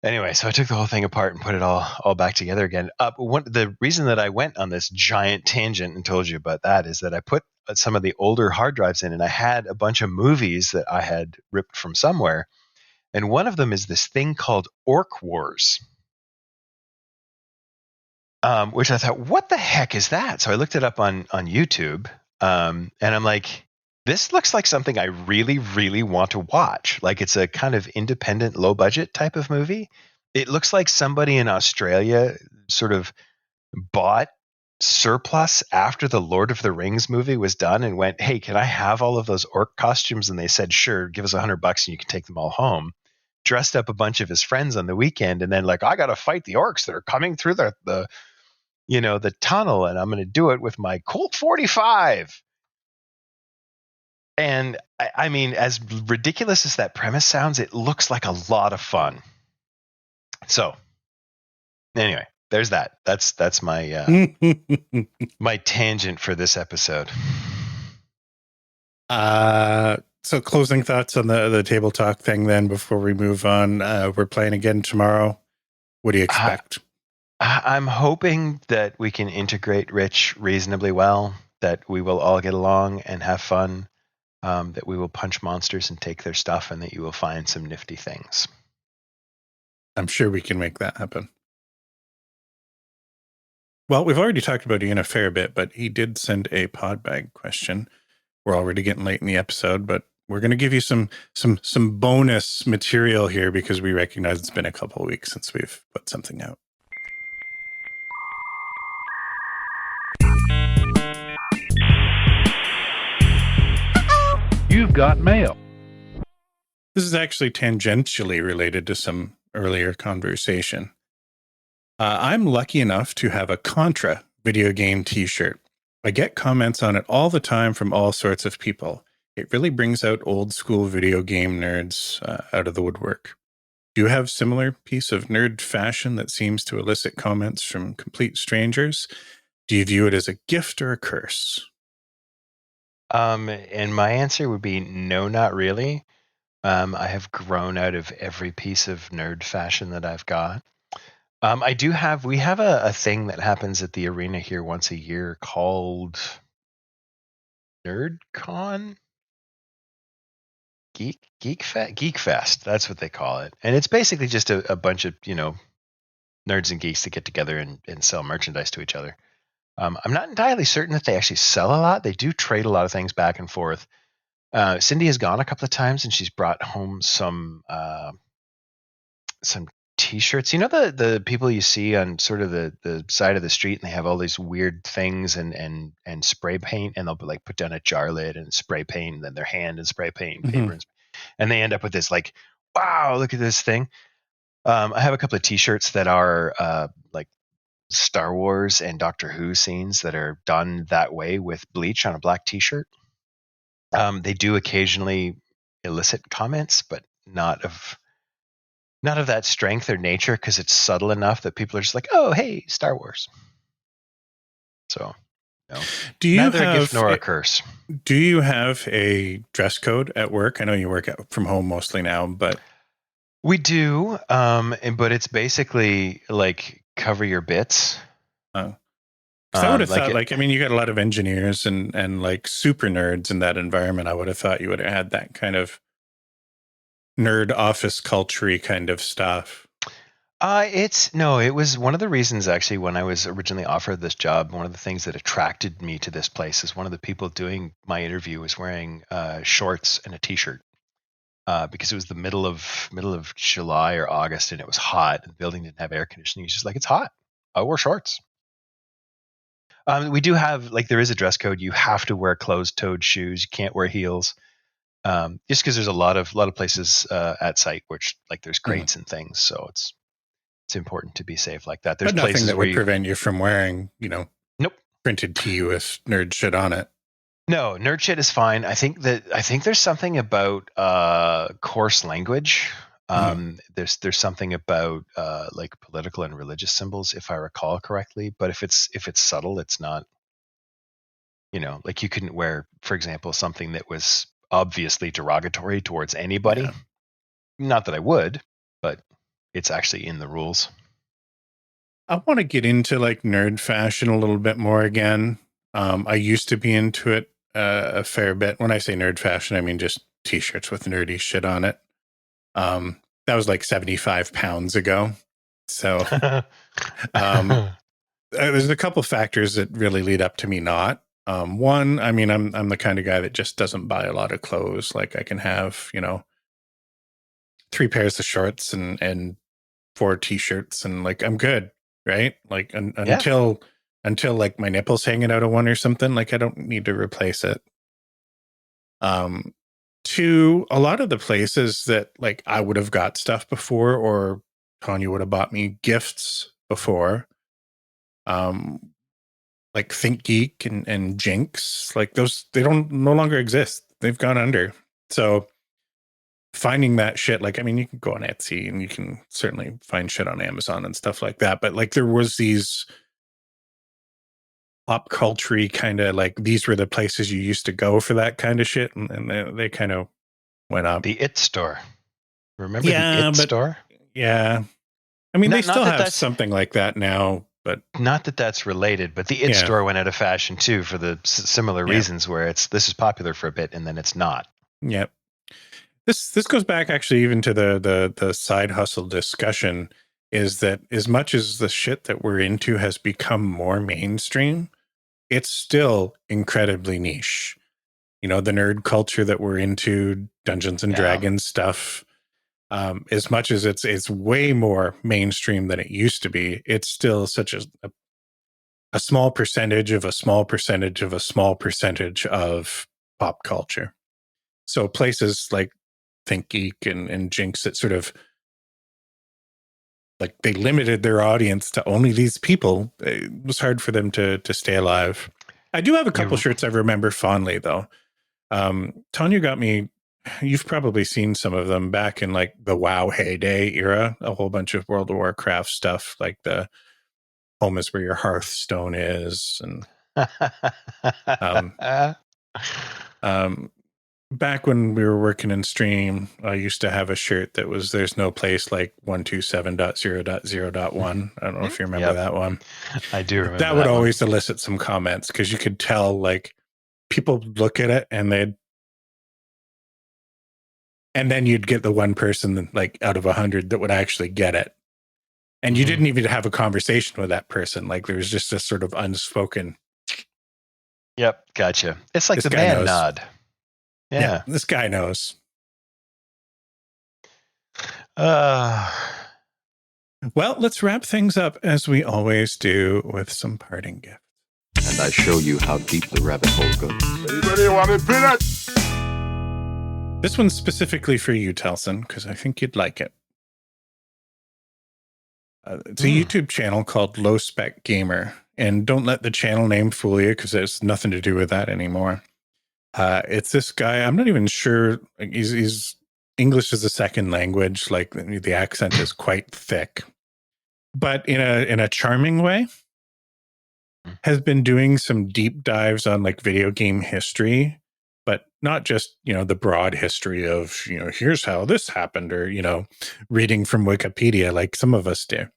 Anyway, so I took the whole thing apart and put it all back together again. The reason that I went on this giant tangent and told you about that is that I put some of the older hard drives in, and I had a bunch of movies that I had ripped from somewhere. And one of them is this thing called Orc Wars, which I thought, what the heck is that? So I looked it up on YouTube, and I'm like, this looks like something I really, really want to watch. Like, it's a kind of independent, low budget type of movie. It looks like somebody in Australia sort of bought surplus after the Lord of the Rings movie was done and went, hey, can I have all of those orc costumes? And they said, sure, give us $100 and you can take them all home. Dressed up a bunch of his friends on the weekend, and then like, I got to fight the orcs that are coming through the tunnel, and I'm going to do it with my Colt 45. And I mean, as ridiculous as that premise sounds, it looks like a lot of fun. So anyway, there's that. That's my my tangent for this episode. So closing thoughts on the table talk thing then before we move on. We're playing again tomorrow. What do you expect? I'm hoping that we can integrate Rich reasonably well, that we will all get along and have fun. That we will punch monsters and take their stuff, and that you will find some nifty things. I'm sure we can make that happen. Well, we've already talked about Ian a fair bit, but he did send a pod bag question. We're already getting late in the episode, but we're going to give you some bonus material here, because we recognize it's been a couple of weeks since we've put something out. You've got mail. This is actually tangentially related to some earlier conversation. I'm lucky enough to have a Contra video game t-shirt. I get comments on it all the time from all sorts of people. It really brings out old school video game nerds out of the woodwork. Do you have similar piece of nerd fashion that seems to elicit comments from complete strangers? Do you view it as a gift or a curse? And my answer would be no, not really. I have grown out of every piece of nerd fashion that I've got. We have a thing that happens at the arena here once a year called NerdCon? Geek Fest. That's what they call it. And it's basically just a bunch of, nerds and geeks to get together and sell merchandise to each other. I'm not entirely certain that they actually sell a lot. They do trade a lot of things back and forth. Cindy has gone a couple of times, and she's brought home some t-shirts. You know the people you see on sort of the side of the street, and they have all these weird things and spray paint, and they'll like put down a jar lid and spray paint, and then their hand and spray paint and paper, and they end up with this like, wow, look at this thing. I have a couple of t-shirts that are like Star Wars and Doctor Who scenes that are done that way with bleach on a black t-shirt. They do occasionally elicit comments, but not of that strength or nature, because it's subtle enough that people are just like, oh, hey, Star Wars. So, no. Do you Neither have a gift nor a curse. Do you have a dress code at work? I know you work out from home mostly now, but we do. But it's basically like cover your bits. Oh. I would have thought, like, I mean, you got a lot of engineers and like super nerds in that environment. I would have thought you would have had that kind of nerd office culture kind of stuff. It was one of the reasons, actually, when I was originally offered this job, one of the things that attracted me to this place is one of the people doing my interview was wearing shorts and a t-shirt. Because it was the middle of July or August, and it was hot, and the building didn't have air conditioning. He's just like, it's hot. I wore shorts. We do have, like, there is a dress code. You have to wear closed-toed shoes. You can't wear heels. Just because there's a lot of places at site which, like, there's grates and things, so it's important to be safe like that. There's but nothing places that would prevent you from wearing, nope, printed tee with nerd shit on it. No, nerd shit is fine. I think there's something about coarse language. There's something about like political and religious symbols, if I recall correctly. But if it's subtle, it's not. Like you couldn't wear, for example, something that was obviously derogatory towards anybody. Yeah. Not that I would, but it's actually in the rules. I want to get into like nerd fashion a little bit more again. I used to be into it a fair bit. When I say nerd fashion, I mean just t-shirts with nerdy shit on it. That was like 75 pounds ago. So there's a couple factors that really lead up to me not. One, I mean, I'm the kind of guy that just doesn't buy a lot of clothes. Like I can have, 3 pairs of shorts and 4 t-shirts, and like I'm good, right? Like until like my nipples hanging out of one or something, like I don't need to replace it. 2, a lot of the places that like I would have got stuff before, or Tanya would have bought me gifts before, like Think Geek and Jinx, like those, they no longer exist. They've gone under. So finding that shit, like, I mean, you can go on Etsy and you can certainly find shit on Amazon and stuff like that. But like there was these pop culture kind of like, these were the places you used to go for that kind of shit. And they kind of went up. The It Store. Remember the It Store? Yeah. I mean, they still have something like that now. But not that that's related, but the It Store went out of fashion too for the similar reasons, where this is popular for a bit and then it's not. Yep. This goes back actually even to the side hustle discussion, is that as much as the shit that we're into has become more mainstream, it's still incredibly niche. The nerd culture that we're into, Dungeons and Dragons stuff, as much as it's way more mainstream than it used to be, it's still such a small percentage of a small percentage of a small percentage of pop culture. So places like Think Geek and Jinx that sort of like they limited their audience to only these people. It was hard for them to stay alive. I do have a couple shirts I remember fondly though. Tanya got me, you've probably seen some of them back in like the WoW heyday era, a whole bunch of World of Warcraft stuff, like the home is where your hearthstone is. And back when we were working in stream, I used to have a shirt that was "There's no place like 127.0.0.1." I don't know if you remember that one. I do remember that would always elicit some comments, because you could tell like people look at it and then you'd get the one person like out of 100 that would actually get it. And you didn't even have a conversation with that person. Like there was just a sort of unspoken. Yep. Gotcha. It's like the man nod. Yeah. This guy knows. Well, let's wrap things up as we always do with some parting gifts. And I show you how deep the rabbit hole goes. Anybody want a peanut? This one's specifically for you, Telson, because I think you'd like it. It's a YouTube channel called Low Spec Gamer, and don't let the channel name fool you because there's nothing to do with that anymore. It's this guy. I'm not even sure. He's English as a second language. Like the accent is quite thick, but in a charming way. Has been doing some deep dives on like video game history, but not just, the broad history of, here's how this happened, or, reading from Wikipedia like some of us do.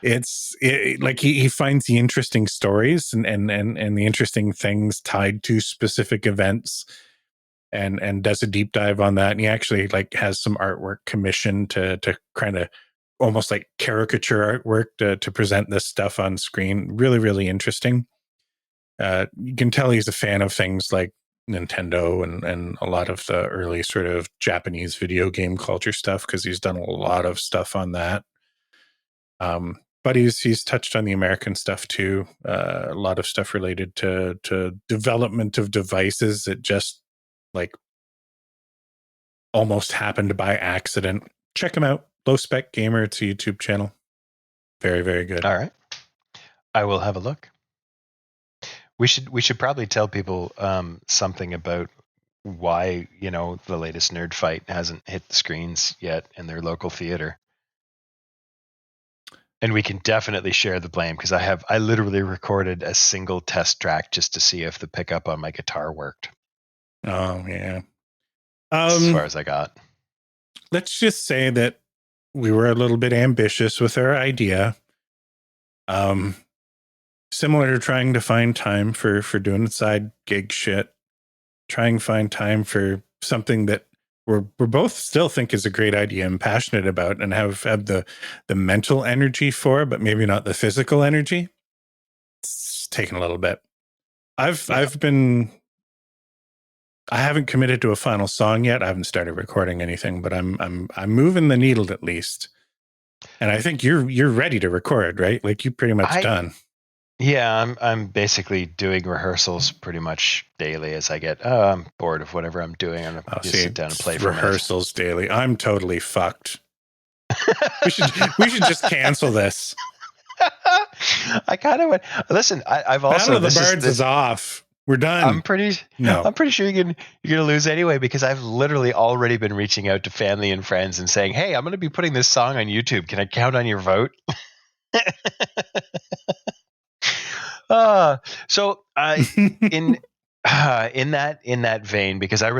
Like he finds the interesting stories and the interesting things tied to specific events and does a deep dive on that. And he actually like has some artwork commissioned to kind of almost like caricature artwork to present this stuff on screen. Really, really interesting. You can tell he's a fan of things like Nintendo and a lot of the early sort of Japanese video game culture stuff, because he's done a lot of stuff on that. But he's touched on the American stuff too. A lot of stuff related to development of devices that just like almost happened by accident. Check him out. Low Spec Gamer. It's a YouTube channel. Very, very good. All right. I will have a look. We should probably tell people something about why, the latest Nerd Fight hasn't hit the screens yet in their local theater. And we can definitely share the blame, because I literally recorded a single test track just to see if the pickup on my guitar worked. Oh, yeah. As far as I got. Let's just say that we were a little bit ambitious with our idea. Similar to trying to find time for doing side gig shit, trying to find time for something that we're both still think is a great idea and passionate about and have the mental energy for, but maybe not the physical energy. It's taken a little bit. I haven't committed to a final song yet. I haven't started recording anything, but I'm moving the needle at least. And I think you're ready to record, right? Like you pretty much done. Yeah, I'm basically doing rehearsals pretty much daily as I get I'm bored of whatever I'm doing. I'm gonna just sit down and play for rehearsals daily. I'm totally fucked. we should just cancel this. I kind of went. Listen, I've also Battle of the Birds is off. We're done. I'm pretty sure you're gonna lose anyway, because I've literally already been reaching out to family and friends and saying, "Hey, I'm gonna be putting this song on YouTube. Can I count on your vote?" So in that vein, because I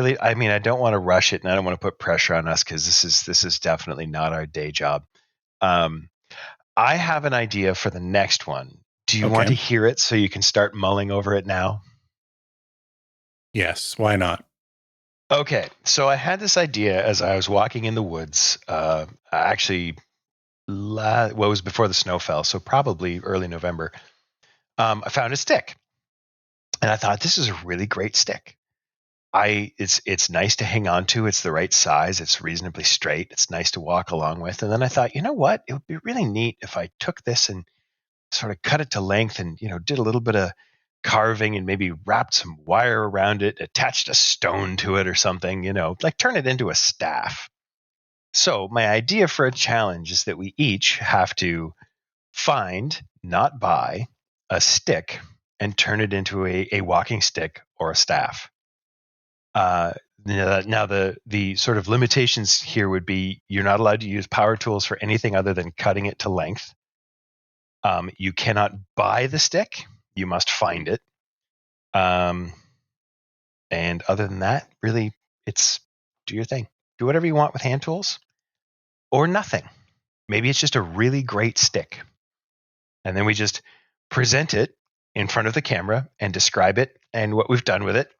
don't want to rush it and I don't want to put pressure on us, because this is definitely not our day job. I have an idea for the next one. Do you want to hear it so you can start mulling over it now? Yes, why not? Okay, so I had this idea as I was walking in the woods. Actually, it was before the snow fell, so probably early November. I found a stick, and I thought, this is a really great stick. It's nice to hang on to. It's the right size. It's reasonably straight. It's nice to walk along with. And then I thought, you know what? It would be really neat if I took this and sort of cut it to length and, did a little bit of carving and maybe wrapped some wire around it, attached a stone to it or something, like turn it into a staff. So my idea for a challenge is that we each have to find, not buy, a stick and turn it into a walking stick or a staff. Now the sort of limitations here would be you're not allowed to use power tools for anything other than cutting it to length. You cannot buy the stick. You must find it. And other than that, really, it's do your thing. Do whatever you want with hand tools or nothing. Maybe it's just a really great stick. And then we just present it in front of the camera and describe it and what we've done with it.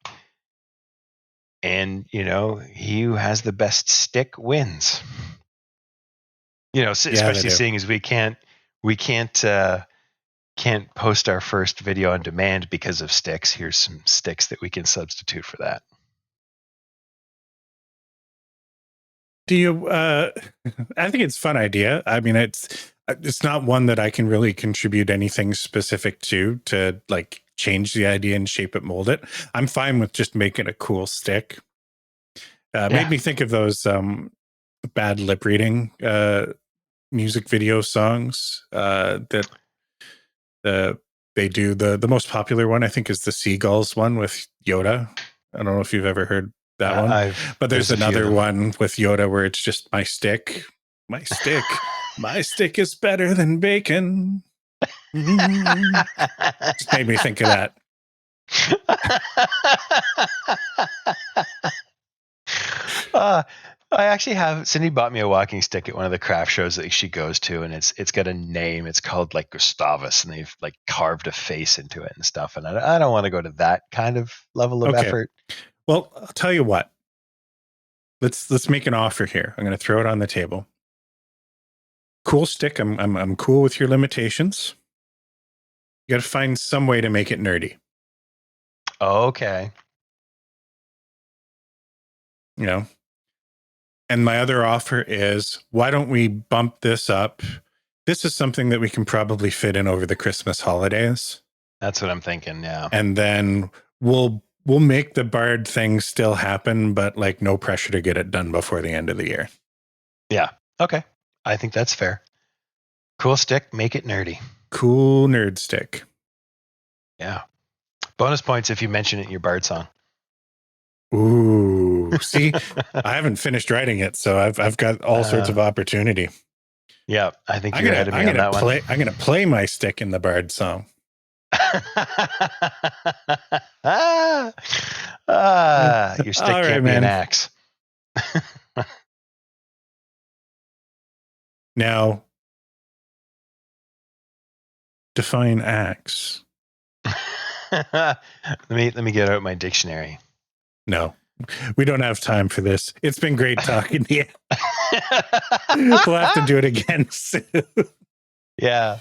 And, he who has the best stick wins. Especially seeing as we can't post our first video on demand because of sticks. Here's some sticks that we can substitute for that. Do you? I think it's a fun idea. I mean, it's not one that I can really contribute anything specific to like change the idea and shape it, mold it. I'm fine with just making a cool stick. Made me think of those bad lip reading music video songs that they do. The most popular one I think is the Seagulls one with Yoda. I don't know if you've ever heard that one, but there's another one with Yoda where it's just my stick, my stick is better than bacon. Just made me think of that. I actually have Cindy bought me a walking stick at one of the craft shows that she goes to, and it's got a name. It's called like Gustavus, and they've like carved a face into it and stuff. And I don't want to go to that kind of level of effort. Well, I'll tell you what. Let's make an offer here. I'm going to throw it on the table. Cool stick. I'm cool with your limitations. You got to find some way to make it nerdy. Okay. You know. And my other offer is, why don't we bump this up? This is something that we can probably fit in over the Christmas holidays. That's what I'm thinking. Yeah. And then we'll make the Bard thing still happen, but like no pressure to get it done before the end of the year. Yeah. Okay. I think that's fair. Cool stick, make it nerdy. Cool nerd stick. Yeah. Bonus points if you mention it in your Bard song. Ooh, see, I haven't finished writing it, so I've got all sorts of opportunity. Yeah, I think you're ahead of me on that one. I'm going to play my stick in the Bard song. Your stick can't be an axe. Now, define axe. Let me get out my dictionary. No, we don't have time for this. It's been great talking to you. We'll have to do it again soon. Yeah.